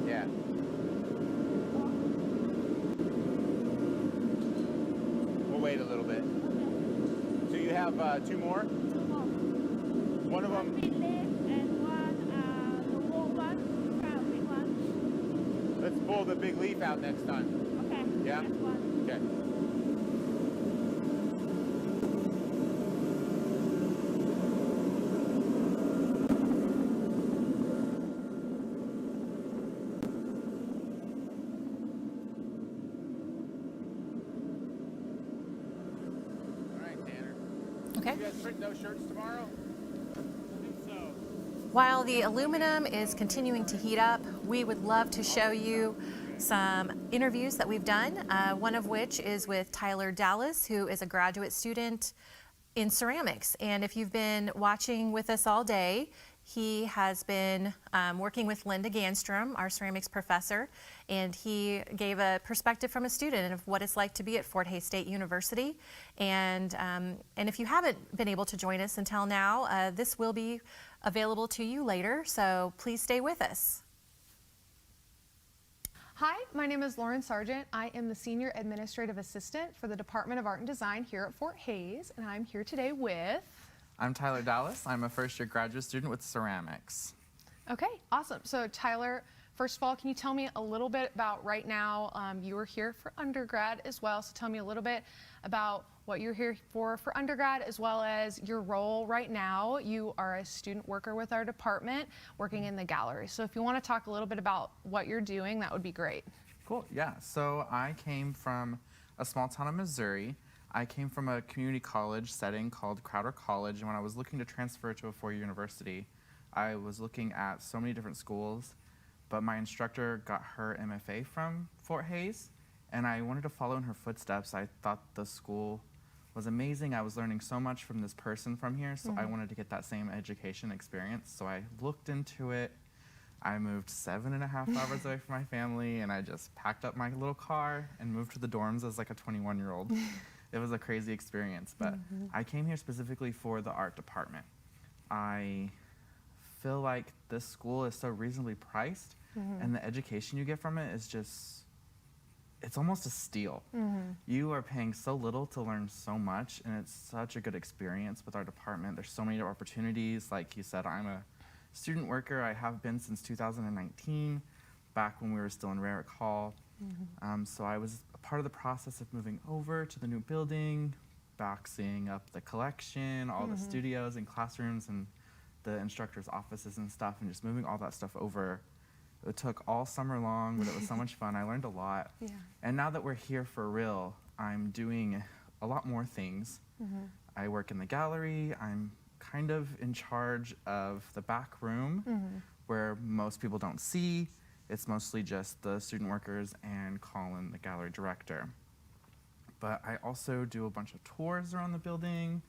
Yeah. We'll wait a little bit. So you have two more? One of them. Let's pull the big leaf out next time. Okay. Yeah? Okay. All right, Tanner. Okay. You guys print those shirts tomorrow? While the aluminum is continuing to heat up, we would love to show you some interviews that we've done, one of which is with Tyler Dallas, who is a graduate student in ceramics. And if you've been watching with us all day, he has been working with Linda Ganstrom, our ceramics professor, and he gave a perspective from a student of what it's like to be at Fort Hays State University. And if you haven't been able to join us until now, this will be available to you later, so please stay with us. Hi, my name is Lauren Sargent. I am the Senior Administrative Assistant for the Department of Art and Design here at Fort Hays, and I'm here today with... I'm Tyler Dallas. I'm a first-year graduate student with ceramics. Okay, awesome. So Tyler, first of all, can you tell me a little bit about right now, you were here for undergrad as well, so tell me a little bit about what you're here for undergrad, as well as your role right now. You are a student worker with our department, working in the gallery. So if you want to talk a little bit about what you're doing, that would be great. Cool, yeah. So I came from a small town in Missouri. I came from a community college setting called Crowder College, and when I was looking to transfer to a four-year university, I was looking at so many different schools, but my instructor got her MFA from Fort Hays, and I wanted to follow in her footsteps. I thought the school was amazing. I was learning so much from this person from here, so I wanted to get that same education experience. So I looked into it. I moved 7.5 hours away from my family, and I just packed up my little car and moved to the dorms as like a 21-year-old. It was a crazy experience, but I came here specifically for the art department. I feel like this school is so reasonably priced, and the education you get from it is just, it's almost a steal. You are paying so little to learn so much, and it's such a good experience with our department. There's so many opportunities. Like you said, I'm a student worker. I have been since 2019, back when we were still in Raku Kill. So I was a part of the process of moving over to the new building, boxing up the collection, all the studios and classrooms and the instructors' offices and stuff, and just moving all that stuff over. It took all summer long, but it was so much fun. I learned a lot. And now that we're here for real, I'm doing a lot more things. I work in the gallery. I'm kind of in charge of the back room where most people don't see. It's mostly just the student workers and Colin, the gallery director. But I also do a bunch of tours around the building.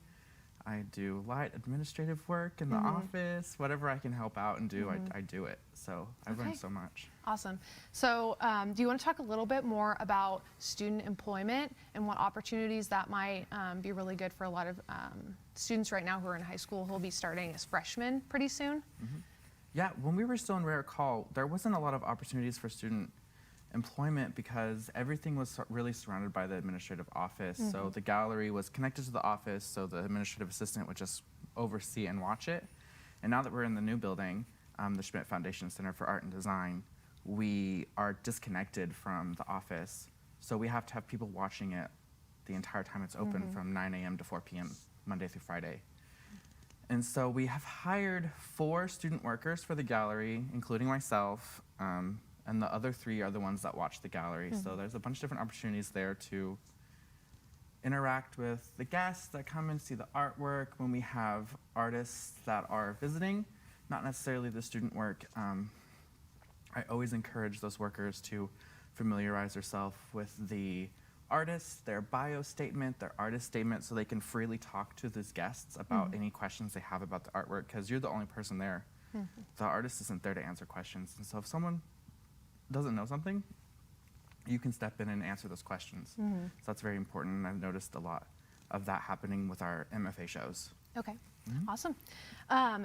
I do light administrative work in the office. Whatever I can help out and do, I do it. So I've learned so much. Awesome. So do you want to talk a little bit more about student employment and what opportunities that might be really good for a lot of students right now who are in high school who will be starting as freshmen pretty soon? Yeah, when we were still in Raku Kill, there wasn't a lot of opportunities for student employment because everything was really surrounded by the administrative office. So the gallery was connected to the office, so the administrative assistant would just oversee and watch it. And now that we're in the new building, the Schmidt Foundation Center for Art and Design, we are disconnected from the office. So we have to have people watching it the entire time it's open from 9 a.m. to 4 p.m. Monday through Friday. And so we have hired 4 student workers for the gallery, including myself, and the other 3 are the ones that watch the gallery. So there's a bunch of different opportunities there to interact with the guests that come and see the artwork. When we have artists that are visiting, not necessarily the student work, I always encourage those workers to familiarize themselves with the artist, their bio statement, their artist statement, so they can freely talk to those guests about any questions they have about the artwork, because you're the only person there. The artist isn't there to answer questions. And so if someone doesn't know something, you can step in and answer those questions. So that's very important, and I've noticed a lot of that happening with our MFA shows. Okay, awesome.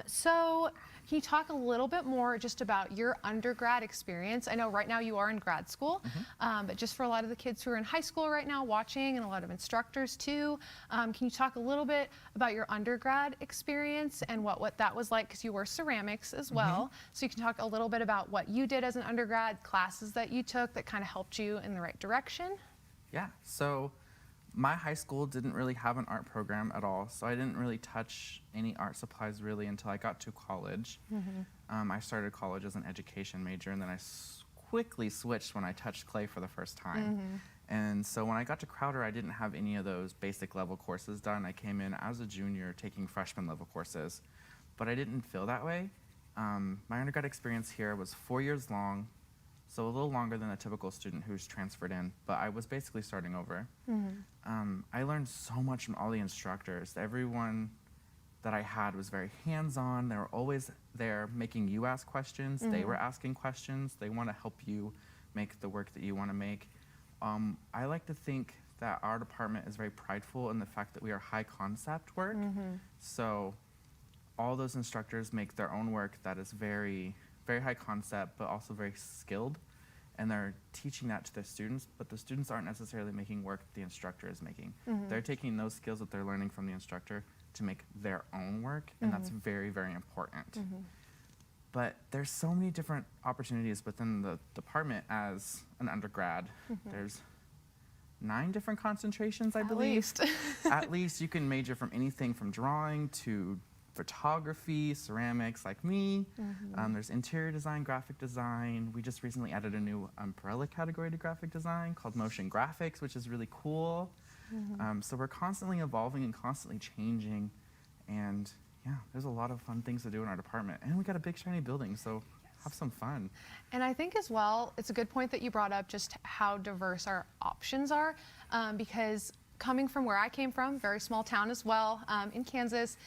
So can you talk a little bit more just about your undergrad experience? I know right now you are in grad school, but just for a lot of the kids who are in high school right now watching, and a lot of instructors too, can you talk a little bit about your undergrad experience and what that was like? Because you were ceramics as well. So you can talk a little bit about what you did as an undergrad, classes that you took that kind of helped you in the right direction. Yeah, so my high school didn't really have an art program at all, so I didn't really touch any art supplies really until I got to college. I started college as an education major, and then I quickly switched when I touched clay for the first time. And so when I got to Crowder, I didn't have any of those basic level courses done. I came in as a junior taking freshman level courses, but I didn't feel that way. My undergrad experience here was 4 years long, so a little longer than a typical student who's transferred in, but I was basically starting over. I learned so much from all the instructors. Everyone that I had was very hands-on. They were always there making you ask questions. They were asking questions. They want to help you make the work that you want to make. I like to think that our department is very prideful in the fact that we are high concept work. So all those instructors make their own work that is very, very high concept, but also very skilled. And they're teaching that to the students, but the students aren't necessarily making work the instructor is making. They're taking those skills that they're learning from the instructor to make their own work, and that's very, very important. But there's so many different opportunities within the department as an undergrad. There's 9 different concentrations, I believe. At least you can major from anything from drawing to photography, ceramics like me. There's interior design, graphic design. We just recently added a new umbrella category to graphic design called motion graphics, which is really cool. So we're constantly evolving and constantly changing. And yeah, there's a lot of fun things to do in our department. And we got a big shiny building, so have some fun. And I think as well, it's a good point that you brought up just how diverse our options are, because coming from where I came from, very small town as well, in Kansas,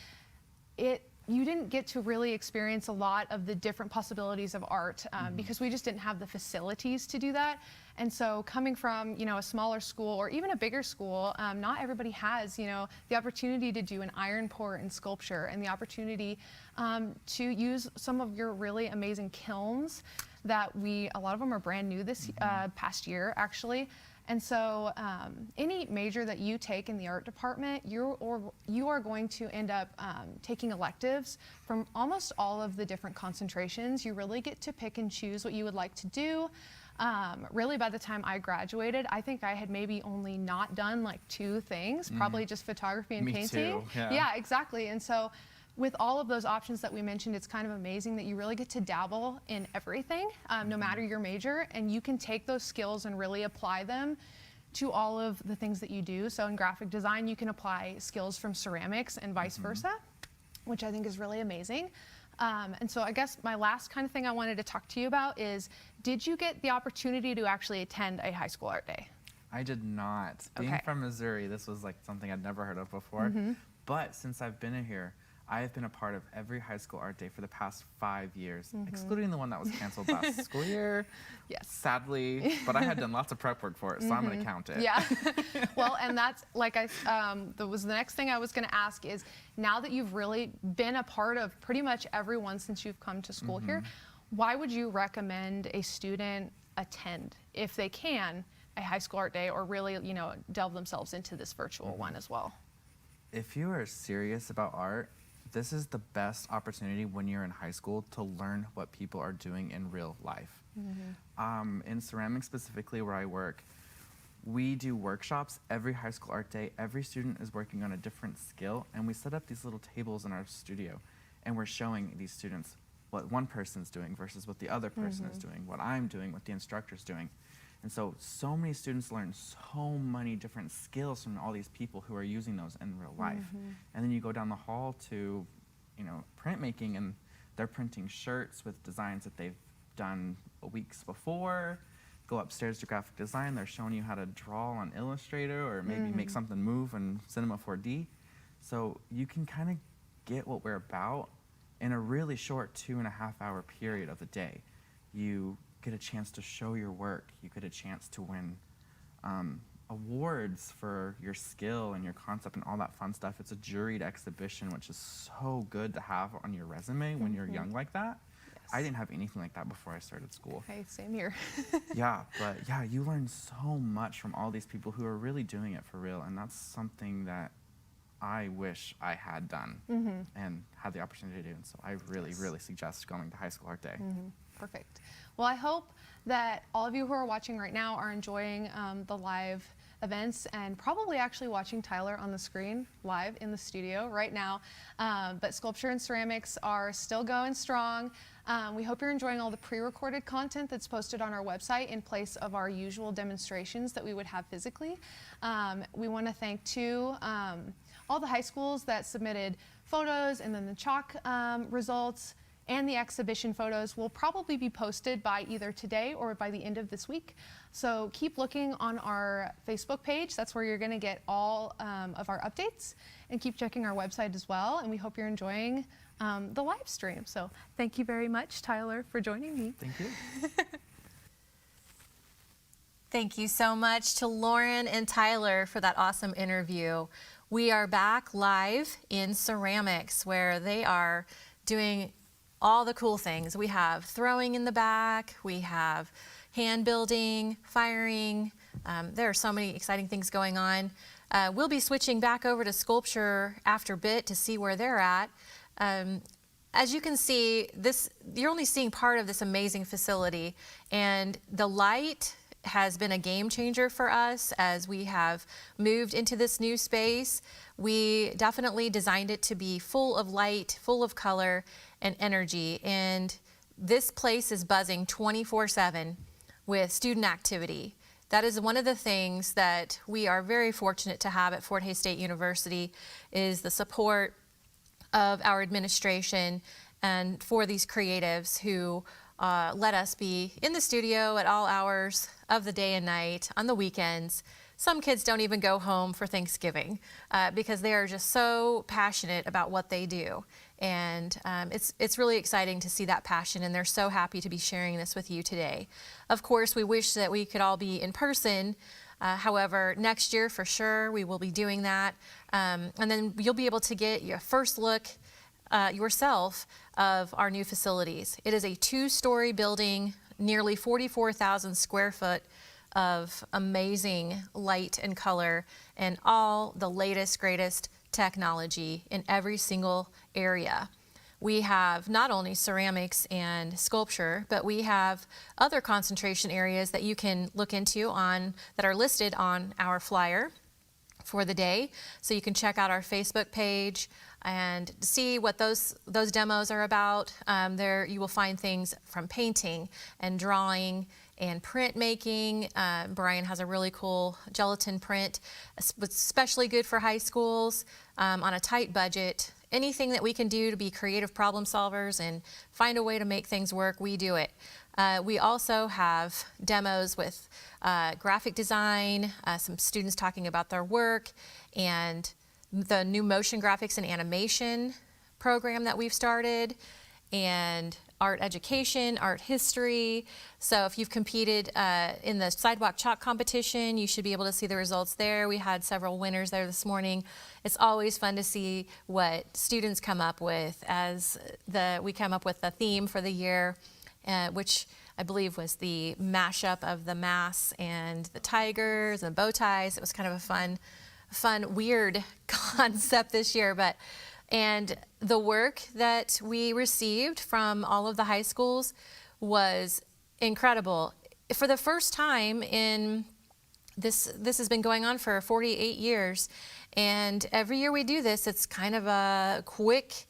you didn't get to really experience a lot of the different possibilities of art because we just didn't have the facilities to do that. And so coming from, a smaller school or even a bigger school, not everybody has, the opportunity to do an iron pour in sculpture and the opportunity to use some of your really amazing kilns that a lot of them are brand new this past year, actually. And so any major that you take in the art department, you are going to end up taking electives from almost all of the different concentrations. You really get to pick and choose what you would like to do. Really, by the time I graduated, I think I had maybe only not done like 2 things, probably just photography and painting. Me too, yeah, exactly. And so with all of those options that we mentioned, it's kind of amazing that you really get to dabble in everything, no matter your major, and you can take those skills and really apply them to all of the things that you do. So in graphic design, you can apply skills from ceramics and vice versa, which I think is really amazing. And so I guess my last kind of thing I wanted to talk to you about is, did you get the opportunity to actually attend a high school art day? I did not. Being from Missouri, this was like something I'd never heard of before. But since I've been in here, I have been a part of every high school art day for the past 5 years, excluding the one that was canceled last school year. Yes. Sadly, but I had done lots of prep work for it, so I'm going to count it. Yeah. Well, and that's like that was the next thing I was going to ask is, now that you've really been a part of pretty much everyone since you've come to school here, why would you recommend a student attend, if they can, a high school art day, or really, delve themselves into this virtual one as well? If you are serious about art, this is the best opportunity when you're in high school to learn what people are doing in real life. In ceramics specifically, where I work, we do workshops every high school art day. Every student is working on a different skill, and we set up these little tables in our studio, and we're showing these students what one person's doing versus what the other person is doing, what I'm doing, what the instructor's doing. And so many students learn so many different skills from all these people who are using those in real life. And then you go down the hall to, printmaking, and they're printing shirts with designs that they've done weeks before. Go upstairs to graphic design, they're showing you how to draw on Illustrator or maybe make something move in Cinema 4D. So you can kind of get what we're about in a really short 2.5-hour period of the day. You get a chance to show your work. You get a chance to win awards for your skill and your concept and all that fun stuff. It's a juried exhibition, which is so good to have on your resume when you're young like that. I didn't have anything like that before I started school. Okay, same here. But you learn so much from all these people who are really doing it for real, and that's something that I wish I had done and had the opportunity to do. And so I really, really suggest going to High School Art Day. Perfect. Well, I hope that all of you who are watching right now are enjoying the live events and probably actually watching Tyler on the screen live in the studio right now. But sculpture and ceramics are still going strong. We hope you're enjoying all the pre-recorded content that's posted on our website in place of our usual demonstrations that we would have physically. We want to thank too all the high schools that submitted photos, and then the chalk results and the exhibition photos will probably be posted by either today or by the end of this week. So keep looking on our Facebook page. That's where you're going to get all of our updates, and keep checking our website as well. And we hope you're enjoying the live stream. So thank you very much, Tyler, for joining me. Thank you. Thank you so much to Lauren and Tyler for that awesome interview. We are back live in ceramics, where they are doing all the cool things. We have throwing in the back, we have hand building, firing. There are so many exciting things going on. We'll be switching back over to sculpture after a bit to see where they're at. As you can see, you're only seeing part of this amazing facility, and the light has been a game changer for us as we have moved into this new space. We definitely designed it to be full of light, full of color and energy, and this place is buzzing 24/7 with student activity. That is one of the things that we are very fortunate to have at Fort Hays State University, is the support of our administration and for these creatives who let us be in the studio at all hours of the day and night, on the weekends. Some kids don't even go home for Thanksgiving because they are just so passionate about what they do. And it's really exciting to see that passion, and they're so happy to be sharing this with you today. Of course, we wish that we could all be in person. However, next year for sure we will be doing that. And then you'll be able to get your first look yourself of our new facilities. It is a 2-story building, nearly 44,000 square foot of amazing light and color, and all the latest, greatest technology in every single area. We have not only ceramics and sculpture, but we have other concentration areas that you can look into that are listed on our flyer for the day. So you can check out our Facebook page and see what those demos are about. There you will find things from painting and drawing and printmaking. Brian has a really cool gelatin print, especially good for high schools on a tight budget. Anything that we can do to be creative problem solvers and find a way to make things work, we do it. We also have demos with graphic design, some students talking about their work, and the new motion graphics and animation program that we've started, and art education, art history. So if you've competed in the sidewalk chalk competition, you should be able to see the results there. We had several winners there this morning. It's always fun to see what students come up with as we come up with the theme for the year, which I believe was the mashup of the masks and the tigers and bow ties. It was kind of a fun, weird concept this year, and the work that we received from all of the high schools was incredible. For the first time in This has been going on for 48 years, and every year we do this, it's kind of a quick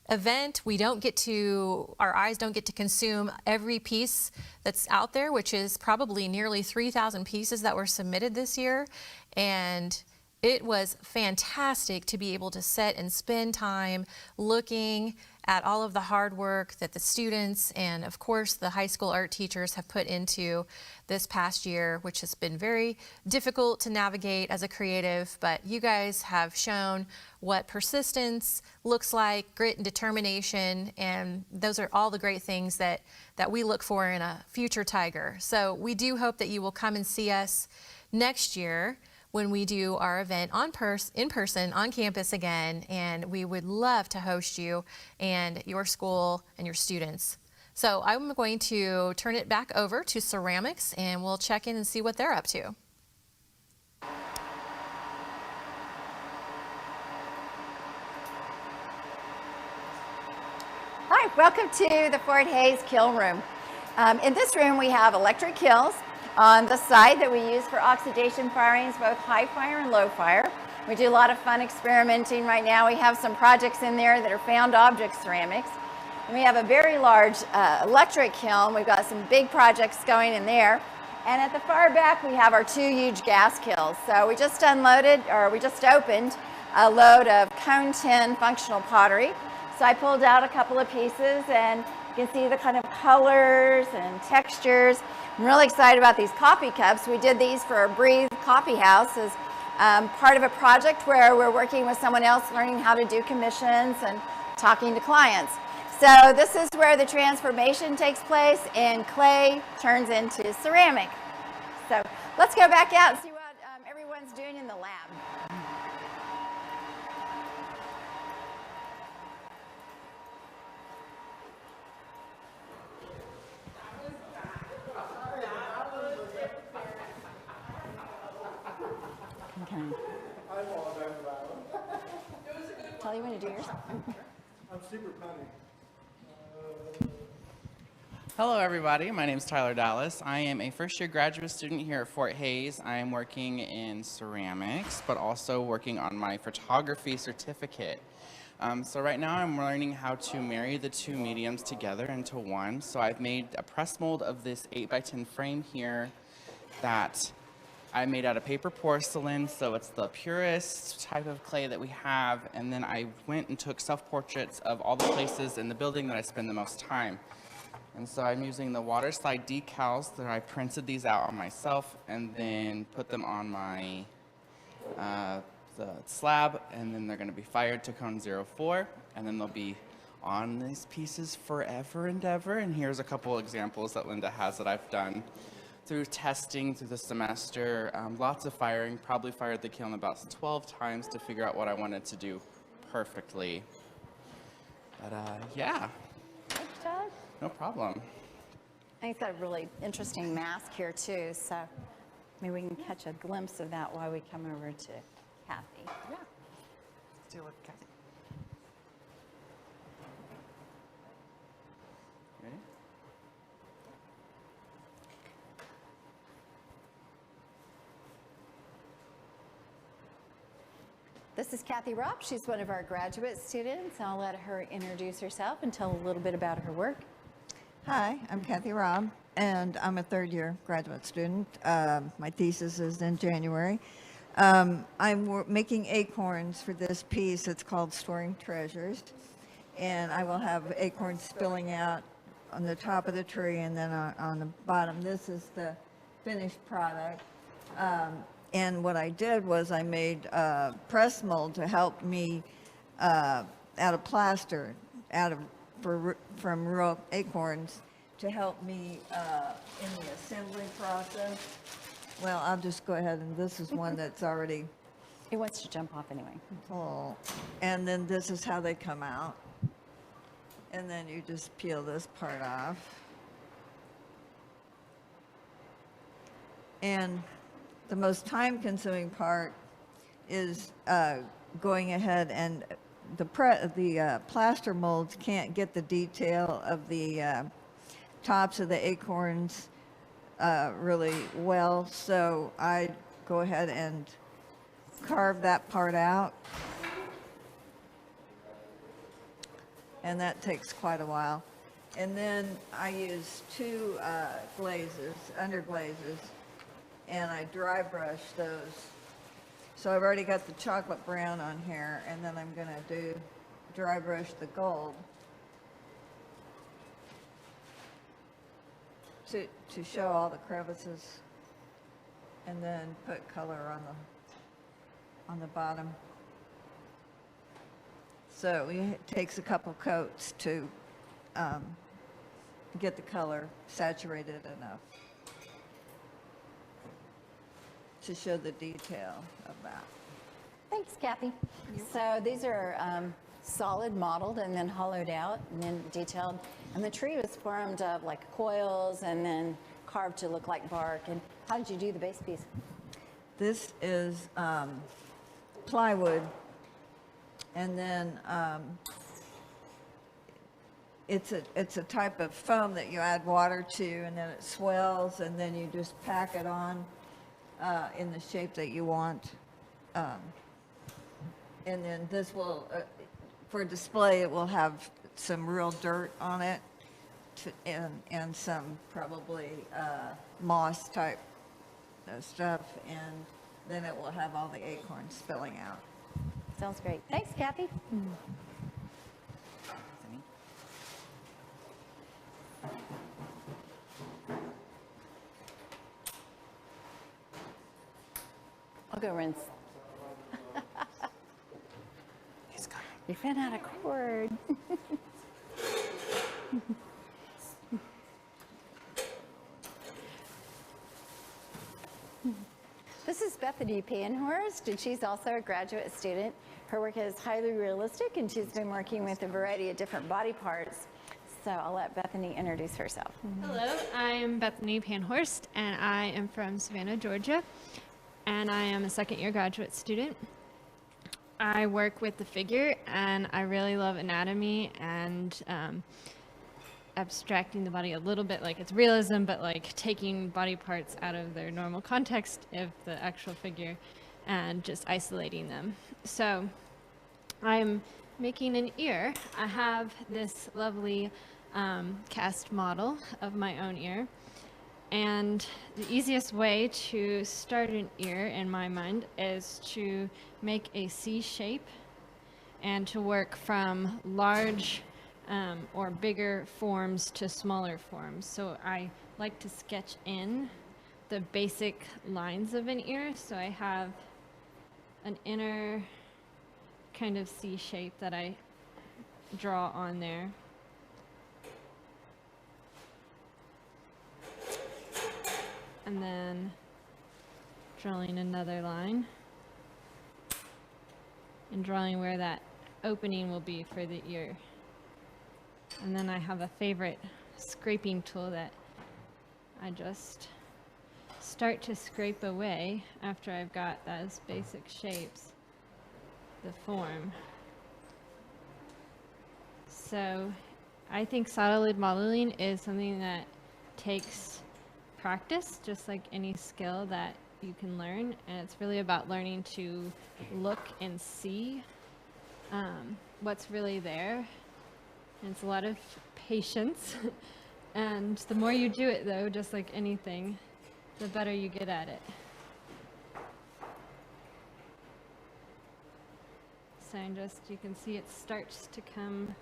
event. Our eyes don't get to consume every piece that's out there, which is probably nearly 3,000 pieces that were submitted this year. And it was fantastic to be able to sit and spend time looking at all of the hard work that the students and of course the high school art teachers have put into this past year, which has been very difficult to navigate as a creative, but you guys have shown what persistence looks like, grit and determination, and those are all the great things that we look for in a future Tiger. So we do hope that you will come and see us next year when we do our event in person on campus again, and we would love to host you and your school and your students. So I'm going to turn it back over to ceramics, and we'll check in and see what they're up to. Hi, welcome to the Fort Hays Kiln Room. In this room we have electric kilns on the side that we use for oxidation firings, both high fire and low fire. We do a lot of fun experimenting right now. We have some projects in there that are found object ceramics. And we have a very large electric kiln. We've got some big projects going in there. And at the far back we have our 2 huge gas kilns. So we just opened a load of cone tin functional pottery. So I pulled out a couple of pieces, and you can see the kind of colors and textures. I'm really excited about these coffee cups. We did these for a Breathe Coffee House as part of a project where we're working with someone else, learning how to do commissions and talking to clients. So this is where the transformation takes place, and clay turns into ceramic. So let's go back out and see what everyone's doing in the lab. Okay. Tell you when to do yours. I'm super punny. Hello everybody, my name is Tyler Dallas. I am a first-year graduate student here at Fort Hays. I am working in ceramics, but also working on my photography certificate. So right now I'm learning how to marry the 2 mediums together into one. So I've made a press mold of this 8x10 frame here that I made out of paper porcelain, so it's the purest type of clay that we have. And then I went and took self-portraits of all the places in the building that I spend the most time. And so I'm using the water slide decals that I printed these out on myself and then put them on my the slab, and then they're going to be fired to cone 04, and then they'll be on these pieces forever and ever. And here's a couple examples that Linda has that I've done through testing through the semester. Lots of firing, probably fired the kiln about 12 times to figure out what I wanted to do perfectly. But yeah. Thanks, Todd. No problem. I think it's got a really interesting mask here too, so maybe we can catch a glimpse of that while we come over to Kathy. Yeah. Let's do it with Kathy. Ready? This is Kathy Robb. She's one of our graduate students. I'll let her introduce herself and tell a little bit about her work. Hi, I'm Kathy Robb, and I'm a third-year graduate student. My thesis is in January. I'm making acorns for this piece. It's called Storing Treasures, and I will have acorns spilling out on the top of the tree and then on the bottom. This is the finished product. And what I did was I made a press mold to help me out of plaster, from real acorns, to help me in the assembly process. Well, I'll just go ahead, and this is one that's already... It wants to jump off anyway. Oh, and then this is how they come out. And then you just peel this part off. And the most time-consuming part is going ahead, and the plaster molds can't get the detail of the tops of the acorns really well, so I go ahead and carve that part out. And that takes quite a while. And then I use two glazes, under glazes, and I dry brush those. So I've already got the chocolate brown on here, and then I'm going to do dry brush the gold to show all the crevices, and then put color on the bottom. So it takes a couple coats to get the color saturated enough to show the detail of that. Thanks, Kathy. So these are solid modeled and then hollowed out and then detailed. And the tree was formed of like coils and then carved to look like bark. And how did you do the base piece? This is plywood, and then it's a type of foam that you add water to, and then it swells, and then you just pack it on in the shape that you want. And then this will, for display, it will have some real dirt on it, and some probably moss type stuff, and then it will have all the acorns spilling out. Sounds great. Thanks, Kathy. I'll go rinse. You ran out of cord. This is Bethany Panhorst, and she's also a graduate student. Her work is highly realistic, and she's been working with a variety of different body parts. So I'll let Bethany introduce herself. Hello, I am Bethany Panhorst, and I am from Savannah, Georgia, and I am a second-year graduate student. I work with the figure, and I really love anatomy and abstracting the body a little bit, like it's realism, but like taking body parts out of their normal context of the actual figure and just isolating them. So I'm making an ear. I have this lovely cast model of my own ear. And the easiest way to start an ear, in my mind, is to make a C shape and to work from large or bigger forms to smaller forms. So I like to sketch in the basic lines of an ear. So I have an inner kind of C shape that I draw on there. And then drawing another line and drawing where that opening will be for the ear. And then I have a favorite scraping tool that I just start to scrape away after I've got those basic shapes, the form. So I think solid modeling is something that takes practice, just like any skill that you can learn, and it's really about learning to look and see what's really there. And it's a lot of patience and the more you do it, though, just like anything, the better you get at it. So you can see it starts to come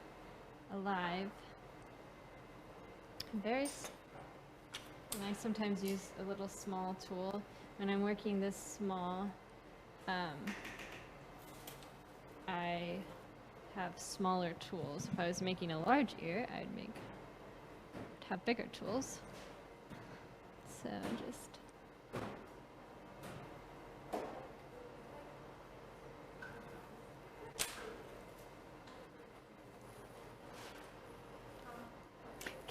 alive. And I sometimes use a little small tool. When I'm working this small, I have smaller tools. If I was making a large ear, I'd have bigger tools. So just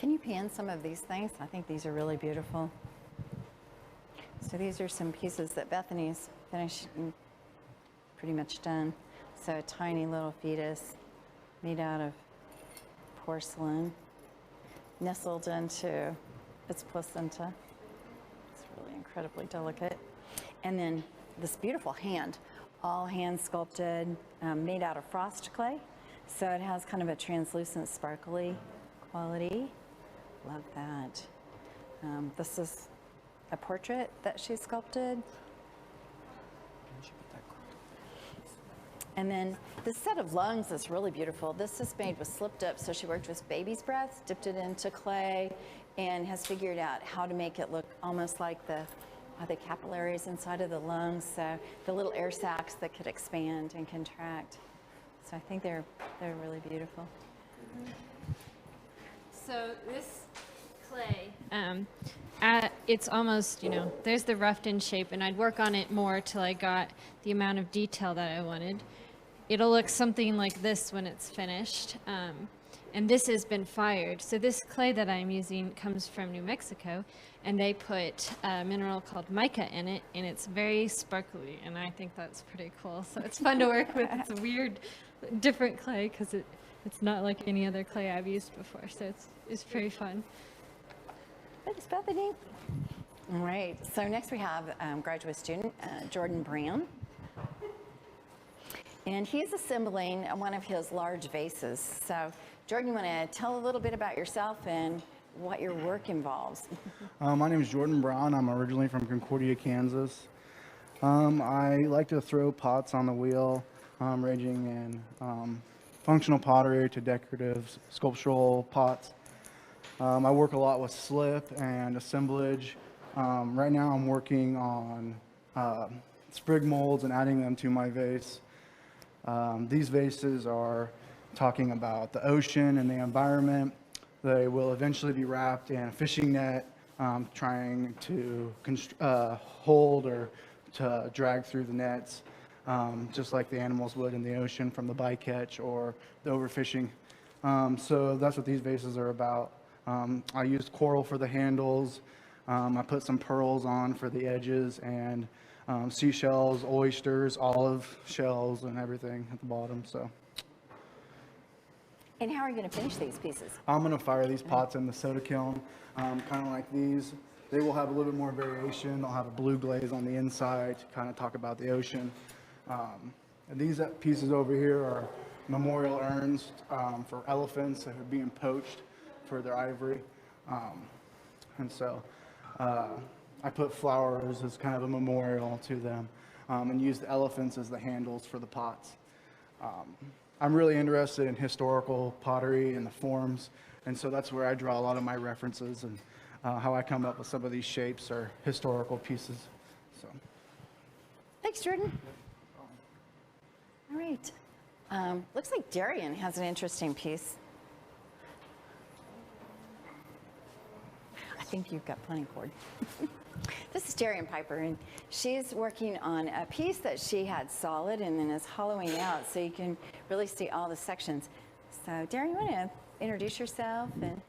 Can you pan some of these things? I think these are really beautiful. So these are some pieces that Bethany's finished and pretty much done. So a tiny little fetus made out of porcelain, nestled into its placenta. It's really incredibly delicate. And then this beautiful hand, all hand sculpted, made out of frost clay. So it has kind of a translucent, sparkly quality. Love that. This is a portrait that she sculpted. And then this set of lungs is really beautiful. This is made with slip dip, so she worked with baby's breath, dipped it into clay, and has figured out how to make it look almost like the capillaries inside of the lungs, so the little air sacs that could expand and contract. So I think they're really beautiful. So this clay, it's almost, you know, there's the roughed in shape, and I'd work on it more till I got the amount of detail that I wanted. It'll look something like this when it's finished. And this has been fired. So this clay that I'm using comes from New Mexico, and they put a mineral called mica in it, and it's very sparkly, and I think that's pretty cool. So it's fun to work with. It's a weird, different clay because it's not like any other clay I've used before, so it's very fun. Thanks, Bethany. All right, so next we have graduate student Jordan Brown. And he's assembling one of his large vases. So Jordan, you want to tell a little bit about yourself and what your work involves? My name is Jordan Brown. I'm originally from Concordia, Kansas. I like to throw pots on the wheel, ranging in functional pottery to decorative sculptural pots. I work a lot with slip and assemblage. Right now I'm working on sprig molds and adding them to my vase. These vases are talking about the ocean and the environment. They will eventually be wrapped in a fishing net, trying to hold or to drag through the nets, just like the animals would in the ocean from the bycatch or the overfishing. So that's what these vases are about. I used coral for the handles. I put some pearls on for the edges, and seashells, oysters, olive shells, and everything at the bottom. So. And how are you going to finish these pieces? I'm going to fire these pots in the soda kiln, kind of like these. They will have a little bit more variation. They'll have a blue glaze on the inside to kind of talk about the ocean. And these pieces over here are memorial urns for elephants that are being poached for their ivory. And so I put flowers as kind of a memorial to them, and use the elephants as the handles for the pots. I'm really interested in historical pottery and the forms, and so that's where I draw a lot of my references, and how I come up with some of these shapes or historical pieces. So. Thanks, Jordan. All right. Looks like Darian has an interesting piece. I think you've got plenty cord. This is Darian Piper, and she's working on a piece that she had solid and then is hollowing out so you can really see all the sections. So Darian, you want to introduce yourself? And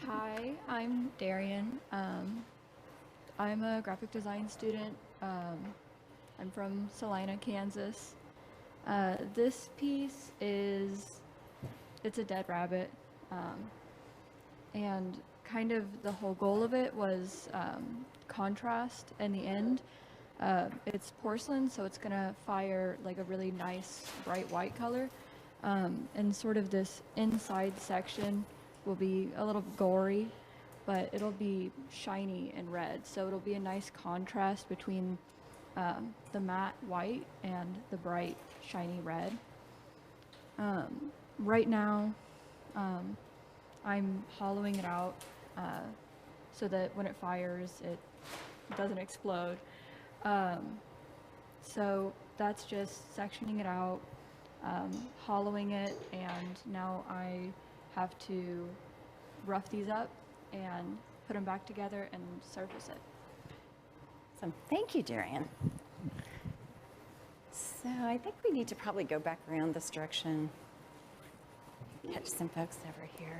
Hi, I'm Darian. I'm a graphic design student. I'm from Salina, Kansas. This piece it's a dead rabbit, and kind of the whole goal of it was contrast in the end. It's porcelain, so it's gonna fire like a really nice bright white color, and sort of this inside section will be a little gory, but it'll be shiny and red, so it'll be a nice contrast between the matte white and the bright shiny red. Right now I'm hollowing it out so that when it fires it doesn't explode. So that's just sectioning it out, hollowing it, and now I have to rough these up and put them back together and surface it. So thank you, Darian. So I think we need to probably go back around this direction. Catch some folks over here.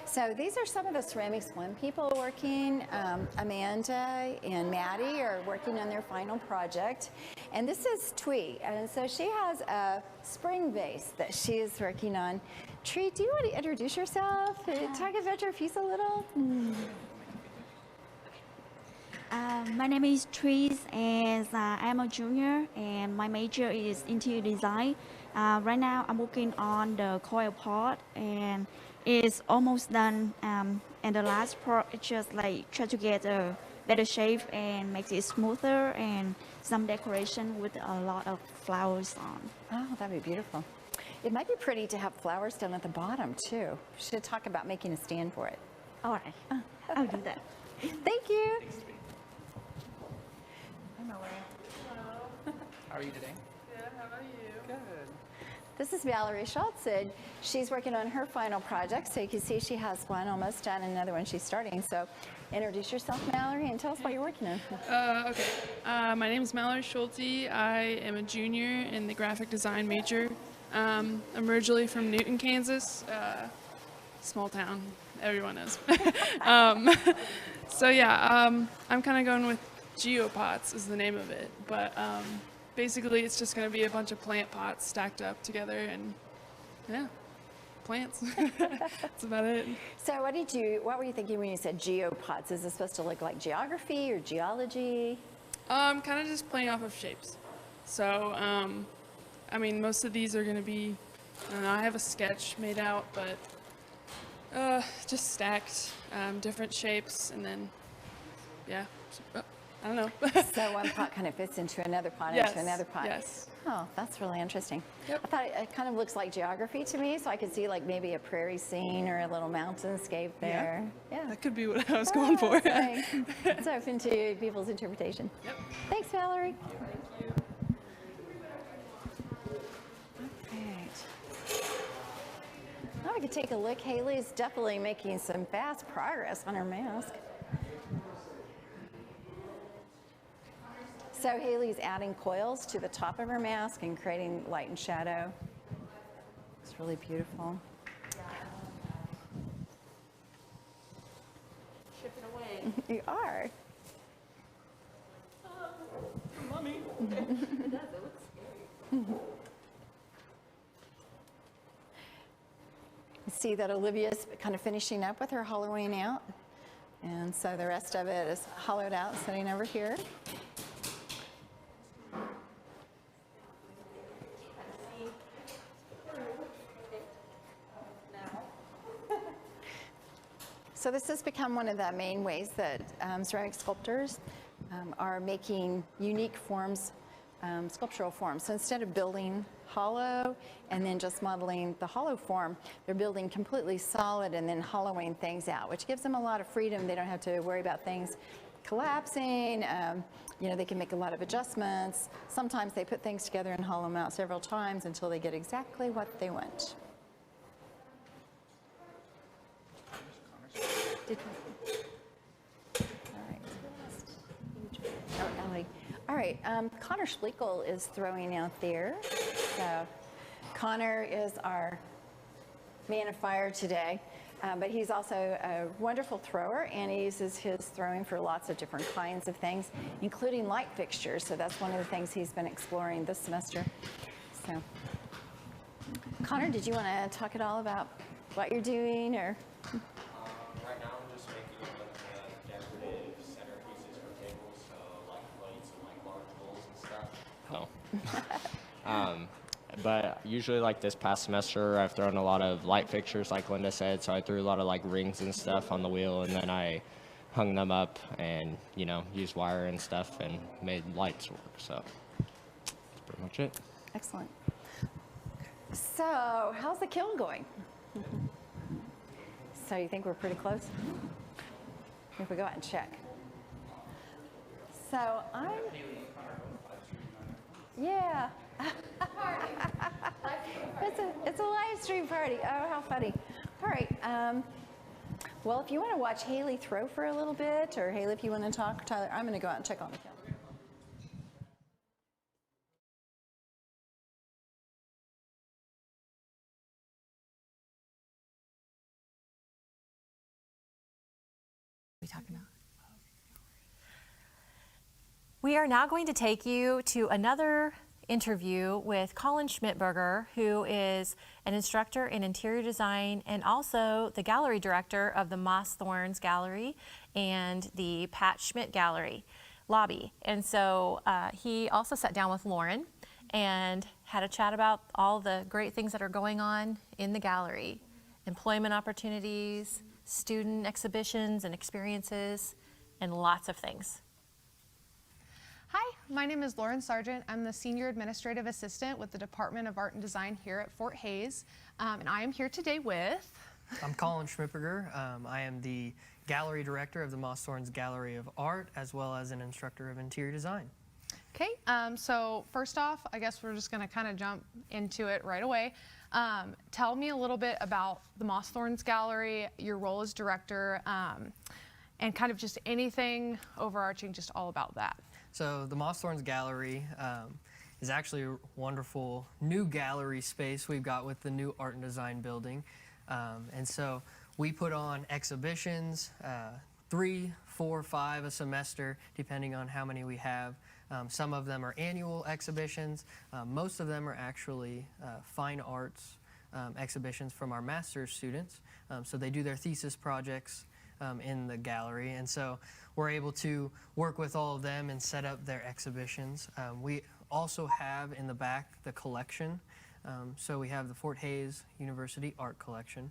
So these are some of the Ceramics 1 people working. Amanda and Maddie are working on their final project. And this is Twee. And so she has a spring vase that she is working on. Tree, do you want to introduce yourself? Talk about your piece a little. My name is Trees, and I'm a junior, and my major is interior design. Right now, I'm working on the coil part, and it's almost done. And the last part is just like try to get a better shape and make it smoother, and some decoration with a lot of flowers on. Oh, that'd be beautiful. It might be pretty to have flowers down at the bottom too. We should talk about making a stand for it. All right, I'll do that. Thank you. Hi, Mallory. Hello. How are you today? Good, how about you? Good. This is Mallory Schultzen. She's working on her final project, so you can see she has one almost done and another one she's starting. So introduce yourself, Mallory, and tell us what you're working on. Okay. My name is Mallory Schulte. I am a junior in the graphic design major. I'm originally from Newton, Kansas, small town, everyone knows. So yeah, I'm kind of going with geopots is the name of it, but basically it's just going to be a bunch of plant pots stacked up together, and yeah, plants. That's about it. So what were you thinking when you said geopots? Is this supposed to look like geography or geology? Kind of just playing off of shapes. So, I mean, most of these are going to be, I don't know, I have a sketch made out, but just stacked, different shapes, and then, yeah, I don't know. So one pot kind of fits into another pot, Yes, into another pot. yes. Oh, that's really interesting. Yep. I thought it kind of looks like geography to me, so I could see like maybe a prairie scene or a little mountainscape there. Yeah. That could be what I was going for. It's open to people's interpretation. Yep. Thanks, Mallory. Now we could take a look. Haley's definitely making some fast progress on her mask. So Haley's adding coils to the top of her mask and creating light and shadow. It's really beautiful. Chipping away. You are. Mommy. It looks scary. You see that Olivia's kind of finishing up with her hollowing out. And so the rest of it is hollowed out, sitting over here. So this has become one of the main ways that ceramic sculptors are making unique forms, sculptural forms. So instead of building hollow and then just modeling the hollow form, they're building completely solid and then hollowing things out, which gives them a lot of freedom. They don't have to worry about things collapsing. You know, they can make a lot of adjustments. Sometimes they put things together and hollow them out several times until they get exactly what they want. All right, Conor Spleecal is throwing out there. So Conor is our man of fire today, but he's also a wonderful thrower, and he uses his throwing for lots of different kinds of things, including light fixtures. So that's one of the things he's been exploring this semester. So Conor, did you want to talk at all about what you're doing, or? Right now I'm just making a bunch of decorative centerpieces for tables, so like plates and like large bowls and stuff. Oh. But usually like this past semester I've thrown a lot of light fixtures like Linda said, so I threw a lot of like rings and stuff on the wheel, and then I hung them up and, you know, used wire and stuff and made lights work, so that's pretty much it. Excellent. So how's the kiln going? So you think we're pretty close? If we go out and check. So yeah. It's a live stream party. Oh, how funny. All right. Well, if you want to watch Haley throw for a little bit, or Haley, if you want to talk, Tyler, I'm going to go out and check on the kiln. We talking about? We are now going to take you to another interview with Colin Schmittberger, who is an instructor in interior design and also the gallery director of the Moss Thorns Gallery and the Pat Schmidt Gallery lobby. And so he also sat down with Lauren and had a chat about all the great things that are going on in the gallery, employment opportunities, student exhibitions and experiences, and lots of things. Hi, my name is Lauren Sargent. I'm the Senior Administrative Assistant with the Department of Art and Design here at Fort Hays, and I am here today with... I'm Colin Schmittberger. I am the Gallery Director of the Moss Thorns Gallery of Art, as well as an instructor of interior design. Okay, so first off, I guess we're just going to kind of jump into it right away. Tell me a little bit about the Moss Thorns Gallery, your role as director, and kind of just anything overarching, just all about that. So the Moss Thorns Gallery is actually a wonderful new gallery space we've got with the new art and design building. And so we put on exhibitions, 3, 4, 5 a semester, depending on how many we have. Some of them are annual exhibitions. Most of them are actually fine arts exhibitions from our master's students. So they do their thesis projects in the gallery. And so we're able to work with all of them and set up their exhibitions. We also have in the back the collection. So we have the Fort Hays University Art Collection,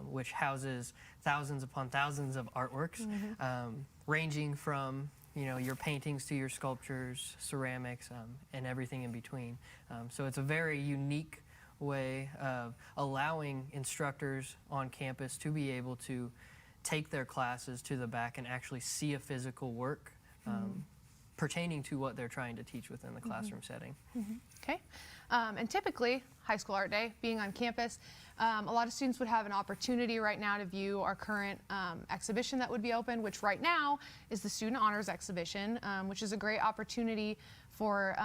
which houses thousands upon thousands of artworks, ranging from your paintings to your sculptures, ceramics, and everything in between. So it's a very unique way of allowing instructors on campus to be able to take their classes to the back and actually see a physical work pertaining to what they're trying to teach within the classroom setting. Okay, and typically, high school art day, being on campus, a lot of students would have an opportunity right now to view our current exhibition that would be open, which right now is the Student Honors Exhibition, which is a great opportunity for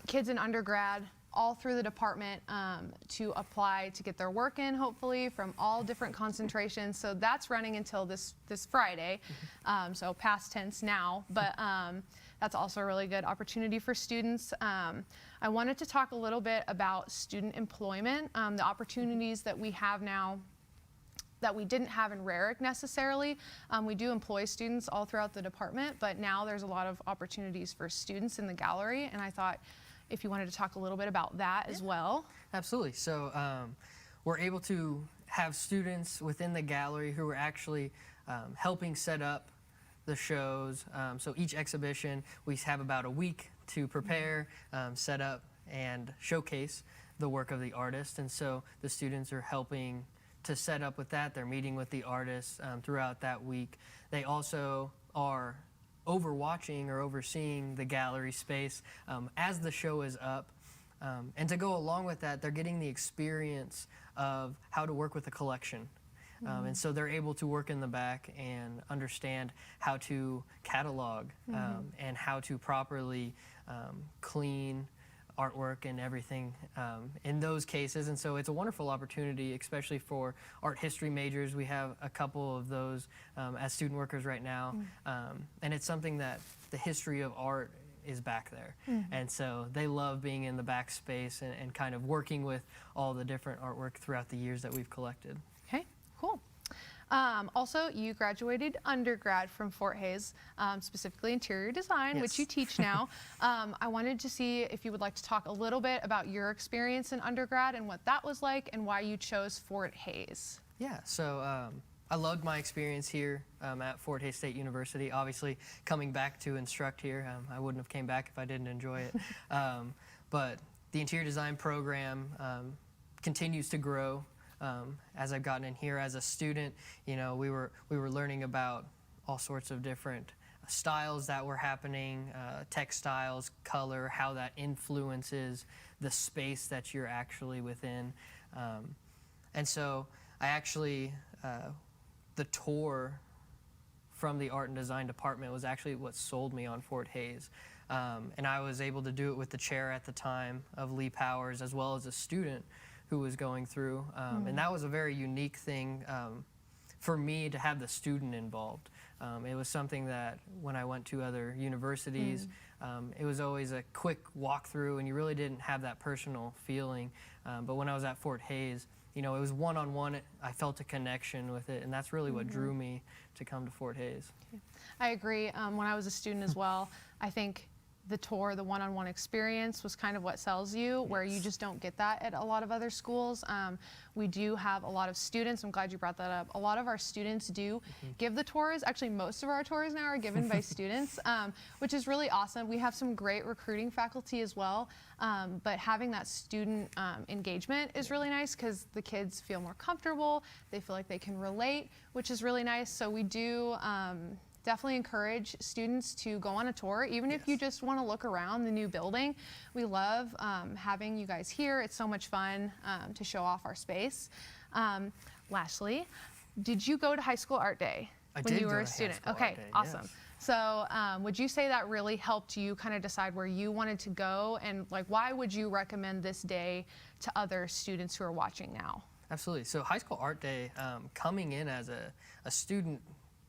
kids in undergrad all through the department to apply to get their work in, hopefully, from all different concentrations. So that's running until this Friday, so past tense now, but that's also a really good opportunity for students. I wanted to talk a little bit about student employment, the opportunities that we have now that we didn't have in Rarick necessarily. We do employ students all throughout the department, but now there's a lot of opportunities for students in the gallery, and I thought if you wanted to talk a little bit about that as well. Absolutely. So we're able to have students within the gallery who are actually helping set up the shows. So each exhibition, we have about a week to prepare, set up, and showcase the work of the artist. And so the students are helping to set up with that. They're meeting with the artists throughout that week. They also are overwatching or overseeing the gallery space as the show is up. And to go along with that, they're getting the experience of how to work with a collection. And so they're able to work in the back and understand how to catalog and how to properly clean artwork and everything in those cases. And so it's a wonderful opportunity, especially for art history majors. We have a couple of those as student workers right now. And it's something that the history of art is back there. And so they love being in the back space and kind of working with all the different artwork throughout the years that we've collected. Okay, cool. Also, you graduated undergrad from Fort Hays, specifically interior design, which you teach now. I wanted to see if you would like to talk a little bit about your experience in undergrad and what that was like and why you chose Fort Hays. Yeah, so I loved my experience here at Fort Hays State University. Obviously, coming back to instruct here, I wouldn't have came back if I didn't enjoy it. But the interior design program continues to grow. As I've gotten in here as a student, we were learning about all sorts of different styles that were happening, textiles, color, how that influences the space that you're actually within. And so I actually, the tour from the art and design department was actually what sold me on Fort Hays. And I was able to do it with the chair at the time of Lee Powers, as well as a student who was going through. And that was a very unique thing for me to have the student involved. It was something that when I went to other universities, it was always a quick walkthrough, and you really didn't have that personal feeling. But when I was at Fort Hays, you know, it was one-on-one. I felt a connection with it, and that's really what drew me to come to Fort Hays. I agree. When I was a student as well, I think the tour, the one-on-one experience was kind of what sells you, where you just don't get that at a lot of other schools. We do have a lot of students, I'm glad you brought that up, a lot of our students do give the tours. Actually, most of our tours now are given by students, which is really awesome. We have some great recruiting faculty as well, but having that student engagement is really nice because the kids feel more comfortable, they feel like they can relate, which is really nice. So we do definitely encourage students to go on a tour, even if you just want to look around the new building. We love having you guys here. It's so much fun to show off our space. Lastly, did you go to high school art day when you were a student? Okay, awesome. Yes. So would you say that really helped you kind of decide where you wanted to go, and like why would you recommend this day to other students who are watching now? Absolutely. So high school art day, coming in as a student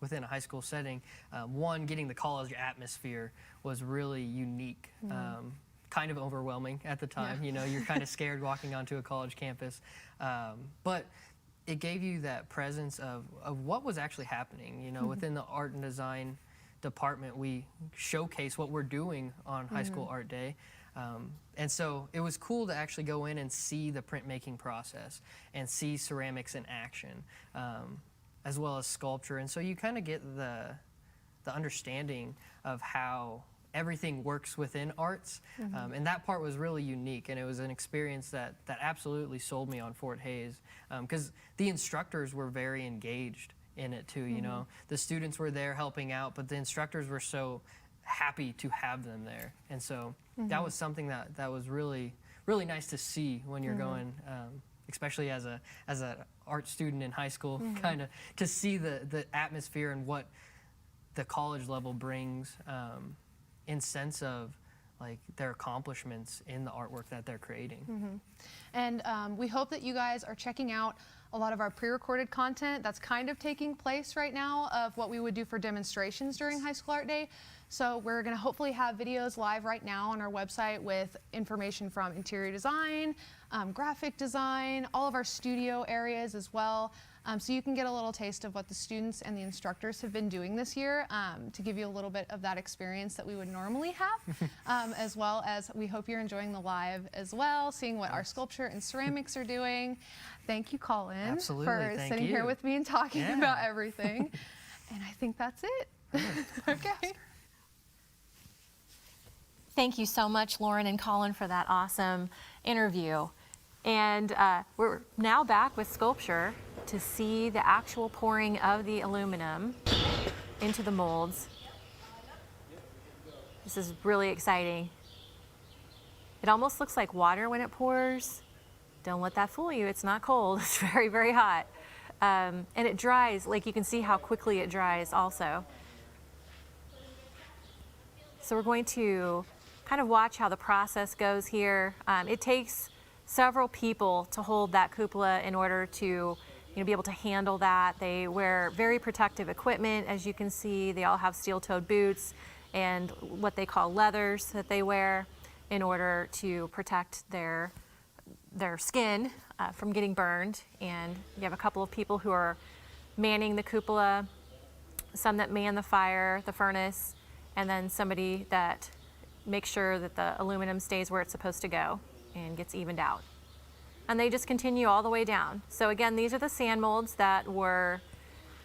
within a high school setting, one, getting the college atmosphere was really unique, kind of overwhelming at the time. You know, you're kind of scared walking onto a college campus, but it gave you that presence of what was actually happening. You know, within the art and design department, we showcase what we're doing on high school art day. And so it was cool to actually go in and see the printmaking process and see ceramics in action, as well as sculpture. And so you kind of get the understanding of how everything works within arts. And that part was really unique, and it was an experience that absolutely sold me on Fort Hays, because the instructors were very engaged in it too. You know, the students were there helping out, but the instructors were so happy to have them there. And so that was something that was really nice to see when you're going, especially as a art student in high school, kind of to see the atmosphere and what the college level brings, in sense of like their accomplishments in the artwork that they're creating. And we hope that you guys are checking out a lot of our pre-recorded content that's kind of taking place right now of what we would do for demonstrations during high school art day. So we're going to hopefully have videos live right now on our website with information from interior design, graphic design, all of our studio areas as well. So you can get a little taste of what the students and the instructors have been doing this year, to give you a little bit of that experience that we would normally have, as well as we hope you're enjoying the live as well, seeing what our sculpture and ceramics are doing. Thank you, Colin, for sitting here with me and talking about everything. And I think that's it. Okay. Thank you so much, Lauren and Colin, for that awesome interview. And we're now back with sculpture to see the actual pouring of the aluminum into the molds. This is really exciting. It almost looks like water when it pours. Don't let that fool you. It's not cold. It's very, very hot. And it dries, like you can see how quickly it dries also. So we're going to kind of watch how the process goes here. It takes several people to hold that cupola in order to be able to handle that. They wear very protective equipment, as you can see. They all have steel-toed boots and what they call leathers that they wear in order to protect their skin from getting burned. And you have a couple of people who are manning the cupola, some that man the fire, the furnace, and then somebody that makes sure that the aluminum stays where it's supposed to go and gets evened out. And they just continue all the way down. So again, these are the sand molds that were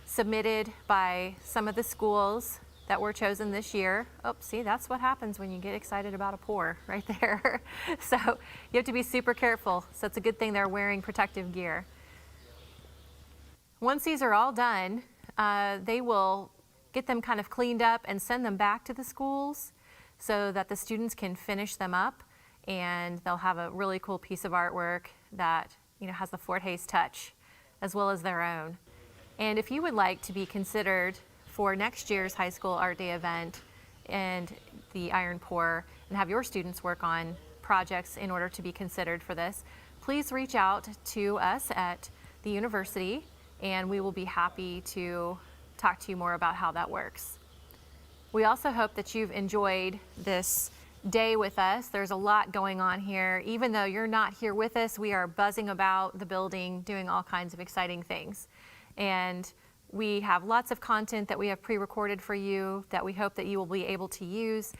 submitted by some of the schools that were chosen this year. Oh, see, that's what happens when you get excited about a pour right there. So you have to be super careful. So it's a good thing they're wearing protective gear. Once these are all done, they will get them kind of cleaned up and send them back to the schools so that the students can finish them up, and they'll have a really cool piece of artwork that has the Fort Hays touch as well as their own. And if you would like to be considered for next year's high school art day event and the iron pour and have your students work on projects in order to be considered for this, please reach out to us at the university and we will be happy to talk to you more about how that works. We also hope that you've enjoyed this day with us. There's a lot going on here. Even though you're not here with us, we are buzzing about the building, doing all kinds of exciting things. And we have lots of content that we have pre-recorded for you that we hope that you will be able to use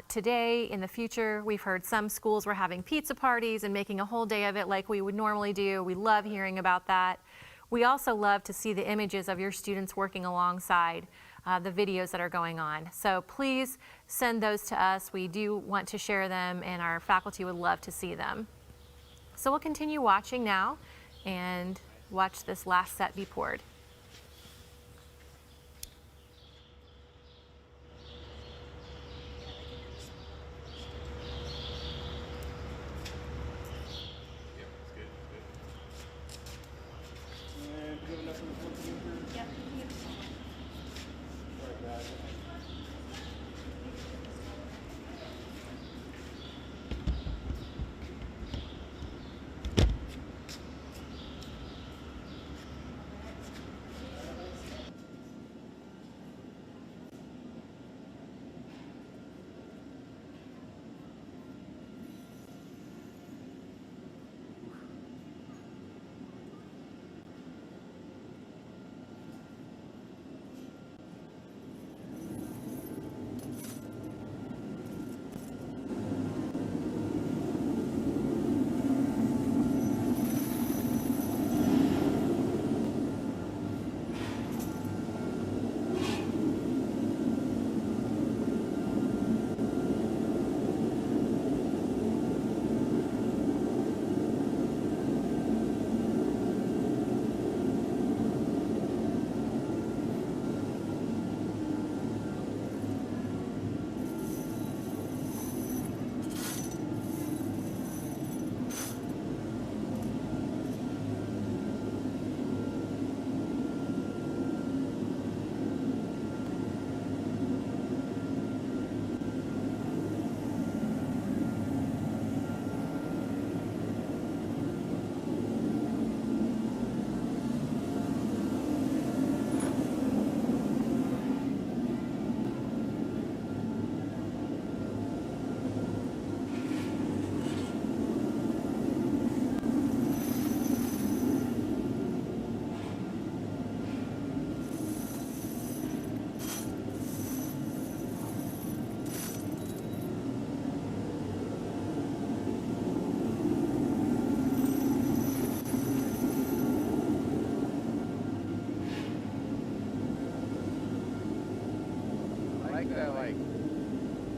today, in the future. We've heard some schools were having pizza parties and making a whole day of it like we would normally do. We love hearing about that. We also love to see the images of your students working alongside the videos that are going on. So please send those to us. We do want to share them, and our faculty would love to see them. So we'll continue watching now and watch this last set be poured.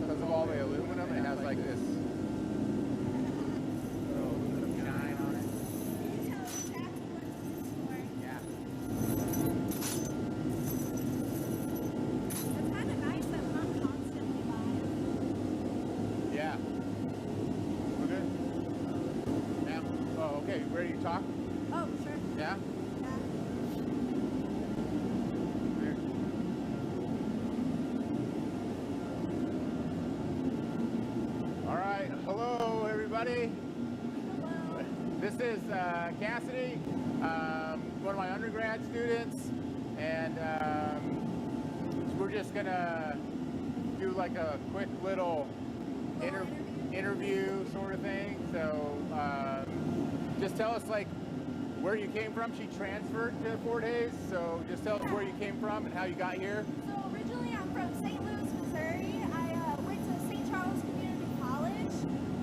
Because of all the aluminum, it has like this aluminum shine on it. Yeah. It's kind of nice that we're not constantly live. Yeah. We're good? Yeah. Oh, okay. Ready to talk? Oh, sure. Yeah? Hello, everybody. Hello. This is Cassidy, one of my undergrad students, and we're just gonna do like a quick little interview sort of thing. So just tell us like where you came from. She transferred to Fort Hays, so just tell us where you came from and how you got here. So originally I'm from St. Louis, Missouri. I went to St. Charles Community College,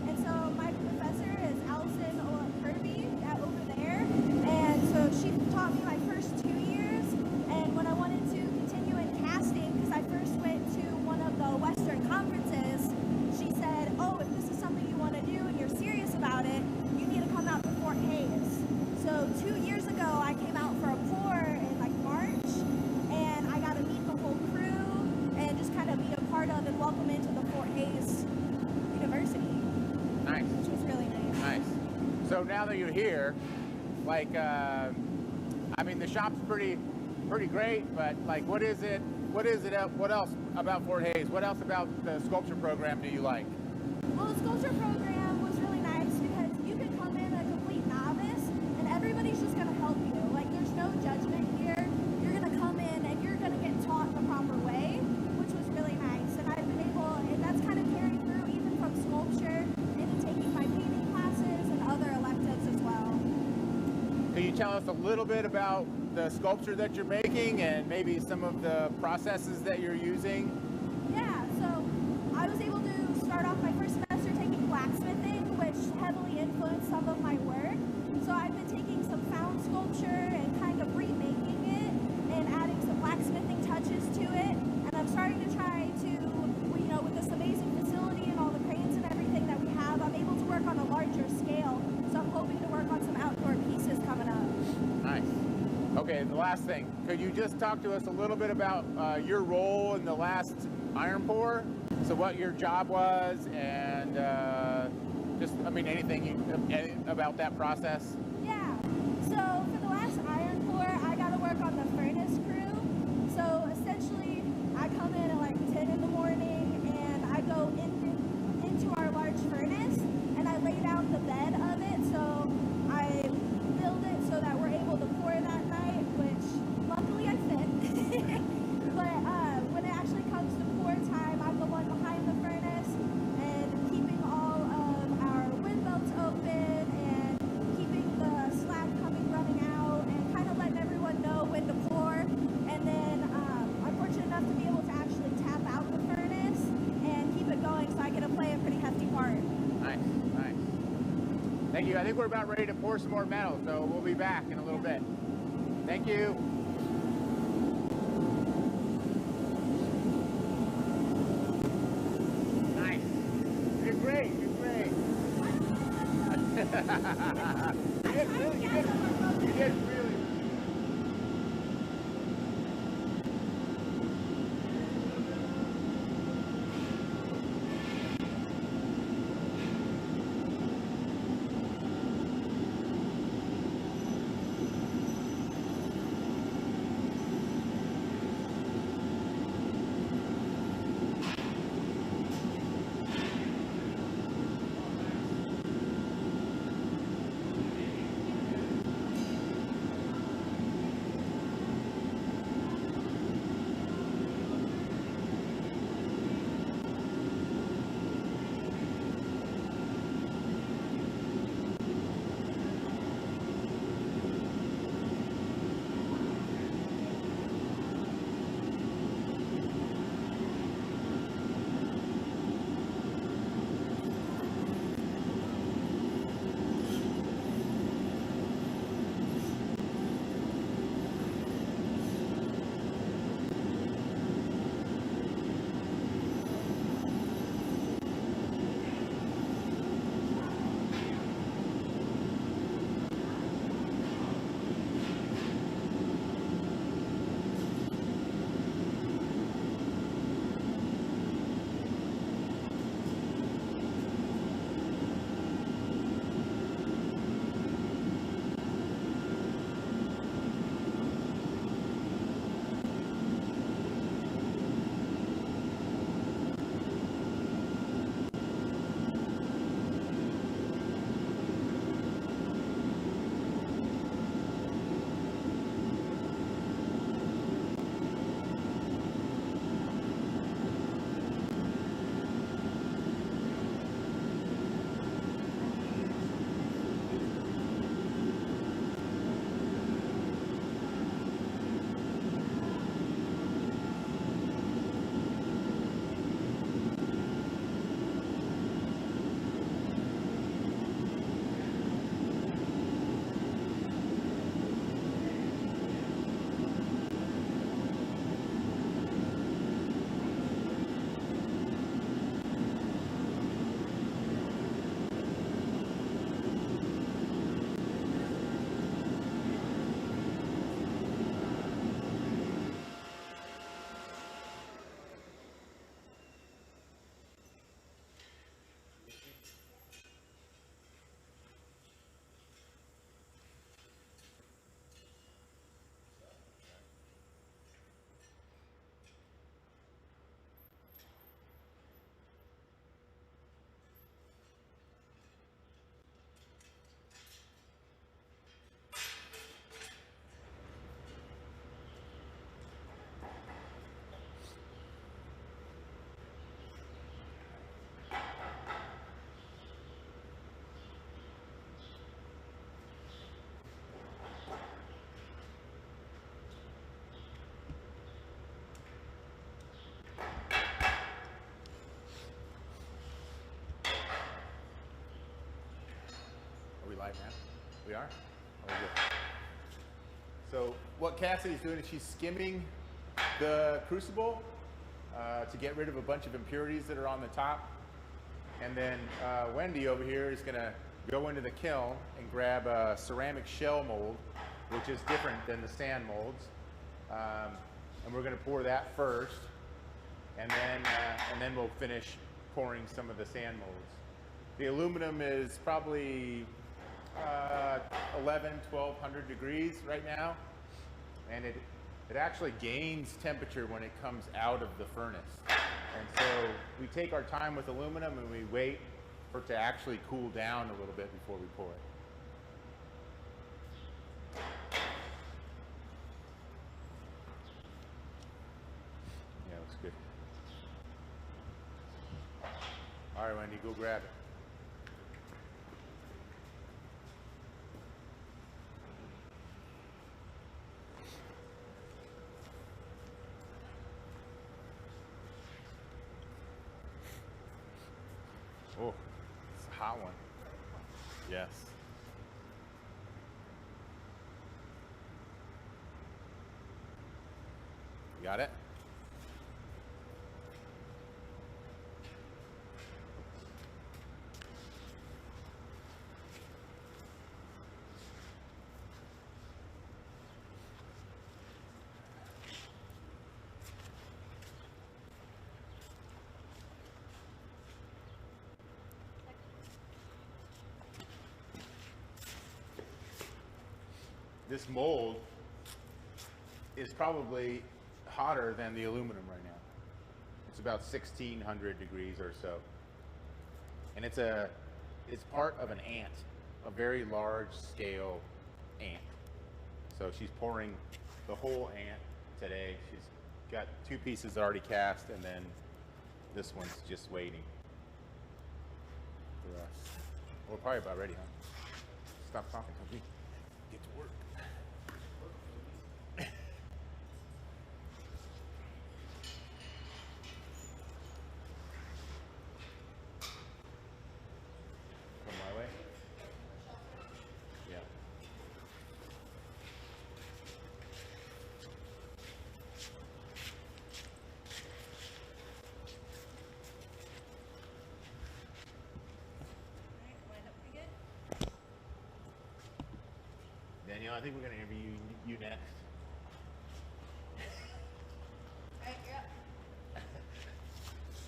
and so my professor is Allison Kirby over there, and so she taught me my first 2 years, and when I wanted to continue in casting, because I first went to one of the Western conferences, she said, oh, if this is something you want to do and you're serious about it, you need to come out to Fort Hays. So 2 years ago, I came out for a pour in like March, and I got to meet the whole crew and just kind of be a part of and welcome into the Fort Hays University. Nice. Which was really nice. Nice. So now that you're here, like, I mean, the shop's pretty great, but like, what else about Fort Hays? What else about the sculpture program do you like? Well, the sculpture program was really nice because you could come in a complete novice and everybody's just going to help you. Like, there's no judgment here. You're going to come in and you're going tell us a little bit about the sculpture that you're making and maybe some of the processes that you're using? Yeah, so I was able to start off my first semester taking blacksmithing, which heavily influenced some of my work. So I've been taking some found sculpture and kind of remaking it and adding some blacksmithing touches to it. And I'm starting to try to, you know, with this amazing facility and all the cranes and everything that we have, I'm able to work on a larger scale. So I'm hoping to work on some outdoor pieces coming up. Nice. Okay, the last thing. Could you just talk to us a little bit about your role in the last iron pour? So what your job was and just, I mean, anything about that process? Yeah. So for the last iron pour, I got to work on the furnace crew. So essentially, I come in at like 10 in the morning and I go into our large furnace and I lay down the bed of it. So I build it so that we're able to pour that night, which luckily I fit. But when it actually comes to pour time, I'm the one behind the furnace and keeping all of our wind belts open and keeping the slack running out and kind of letting everyone know when to pour. And then I'm fortunate enough to be able to actually tap out the furnace and keep it going, so I get to play a pretty hefty part. Nice, nice. Thank you. I think we're about ready to pour some more metal, so we'll be back in a little bit. Thank you. Nice. You're great. You're great. You did really. live now. We are? Oh, good. So what Cassidy's doing is she's skimming the crucible to get rid of a bunch of impurities that are on the top. And then Wendy over here is going to go into the kiln and grab a ceramic shell mold, which is different than the sand molds. And we're going to pour that first, and then we'll finish pouring some of the sand molds. The aluminum is probably 1,200 degrees right now, and it actually gains temperature when it comes out of the furnace. And so we take our time with aluminum and we wait for it to actually cool down a little bit before we pour it. Yeah, looks good. All right, Wendy, go grab it. Oh, it's a hot one. Yes. You got it? This mold is probably hotter than the aluminum right now. It's about 1,600 degrees or so. And it's part of an ant, a very large scale ant. So she's pouring the whole ant today. She's got 2 pieces already cast, and then this one's just waiting for us. We're probably about ready, huh? Stop talking to me. Get to work. Danielle, I think we're going to interview you next. Right, yeah.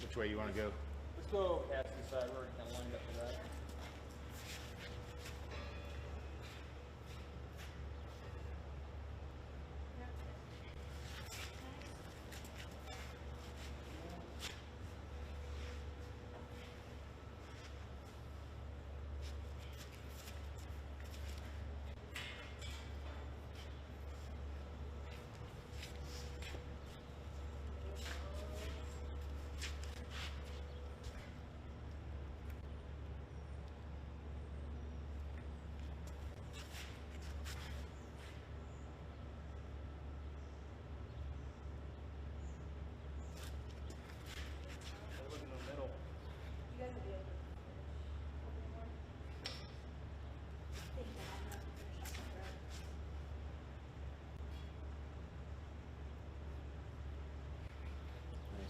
Which way you want to go? Let's go past the side. We're kind of lined up for that.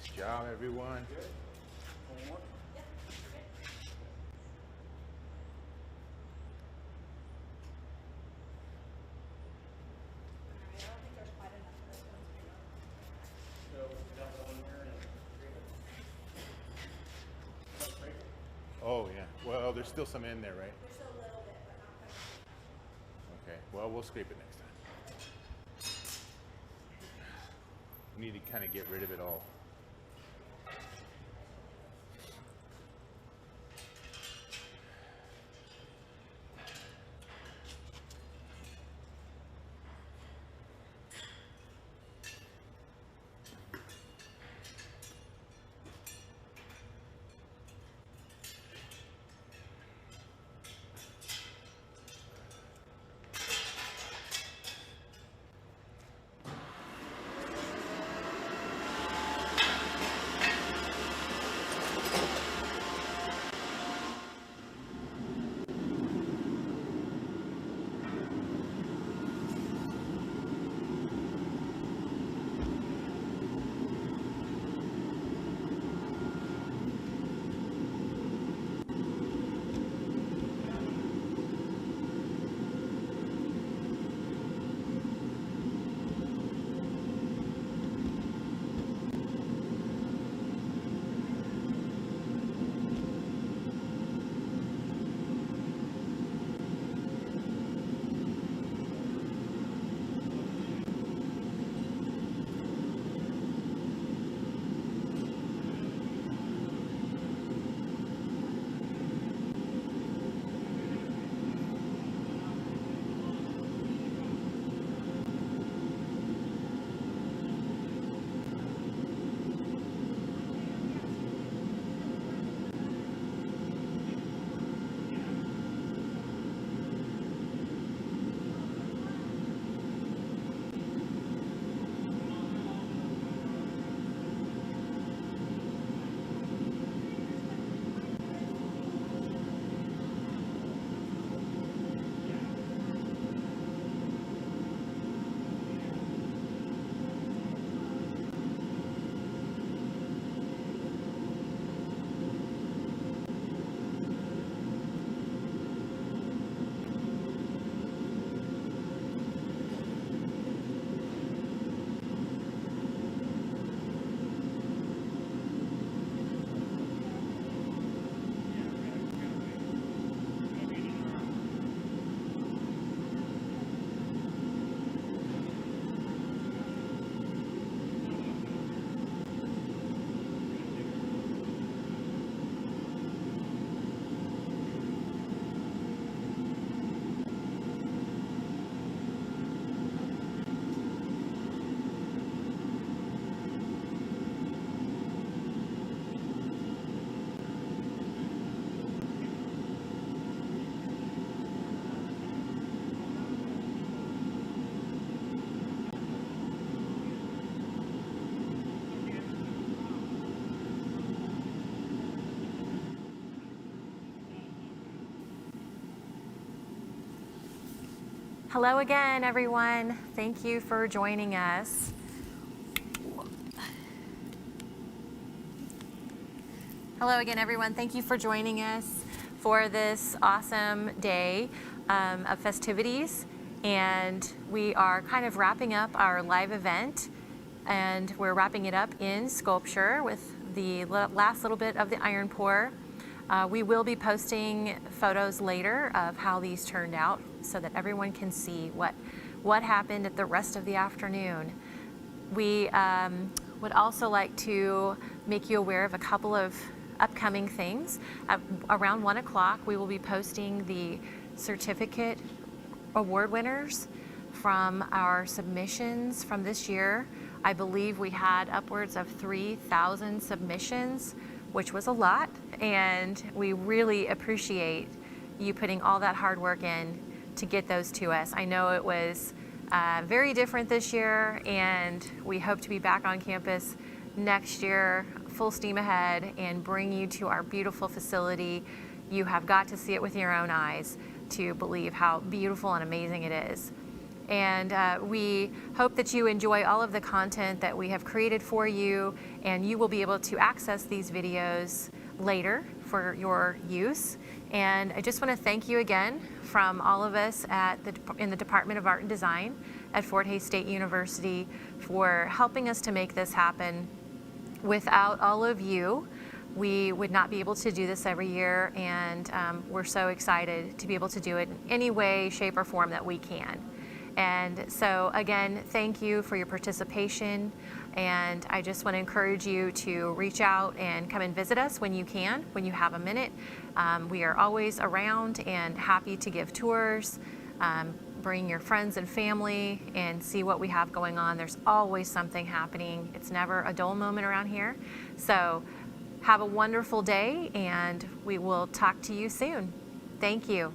Nice job, everyone. Oh, yeah. Well, there's still some in there, right? There's a little bit, but not much. Okay. Well, we'll scrape it next time. We need to kind of get rid of it all. Hello again, everyone. Thank you for joining us. Hello again, everyone. Thank you for joining us for this awesome day of festivities. And we are kind of wrapping up our live event, and we're wrapping it up in sculpture with the last little bit of the iron pour. We will be posting photos later of how these turned out so that everyone can see what happened at the rest of the afternoon. We would also like to make you aware of a couple of upcoming things. Around 1 o'clock, we will be posting the certificate award winners from our submissions from this year. I believe we had upwards of 3,000 submissions, which was a lot, and we really appreciate you putting all that hard work in to get those to us. I know it was very different this year, and we hope to be back on campus next year, full steam ahead, and bring you to our beautiful facility. You have got to see it with your own eyes to believe how beautiful and amazing it is. And we hope that you enjoy all of the content that we have created for you, and you will be able to access these videos later for your use. And I just want to thank you again from all of us in the Department of Art and Design at Fort Hays State University for helping us to make this happen. Without all of you, we would not be able to do this every year, and we're so excited to be able to do it in any way, shape, or form that we can. And so again, thank you for your participation, and I just want to encourage you to reach out and come and visit us when you can, when you have a minute. We are always around and happy to give tours. Bring your friends and family and see what we have going on. There's always something happening. It's never a dull moment around here. So have a wonderful day, and we will talk to you soon. Thank you.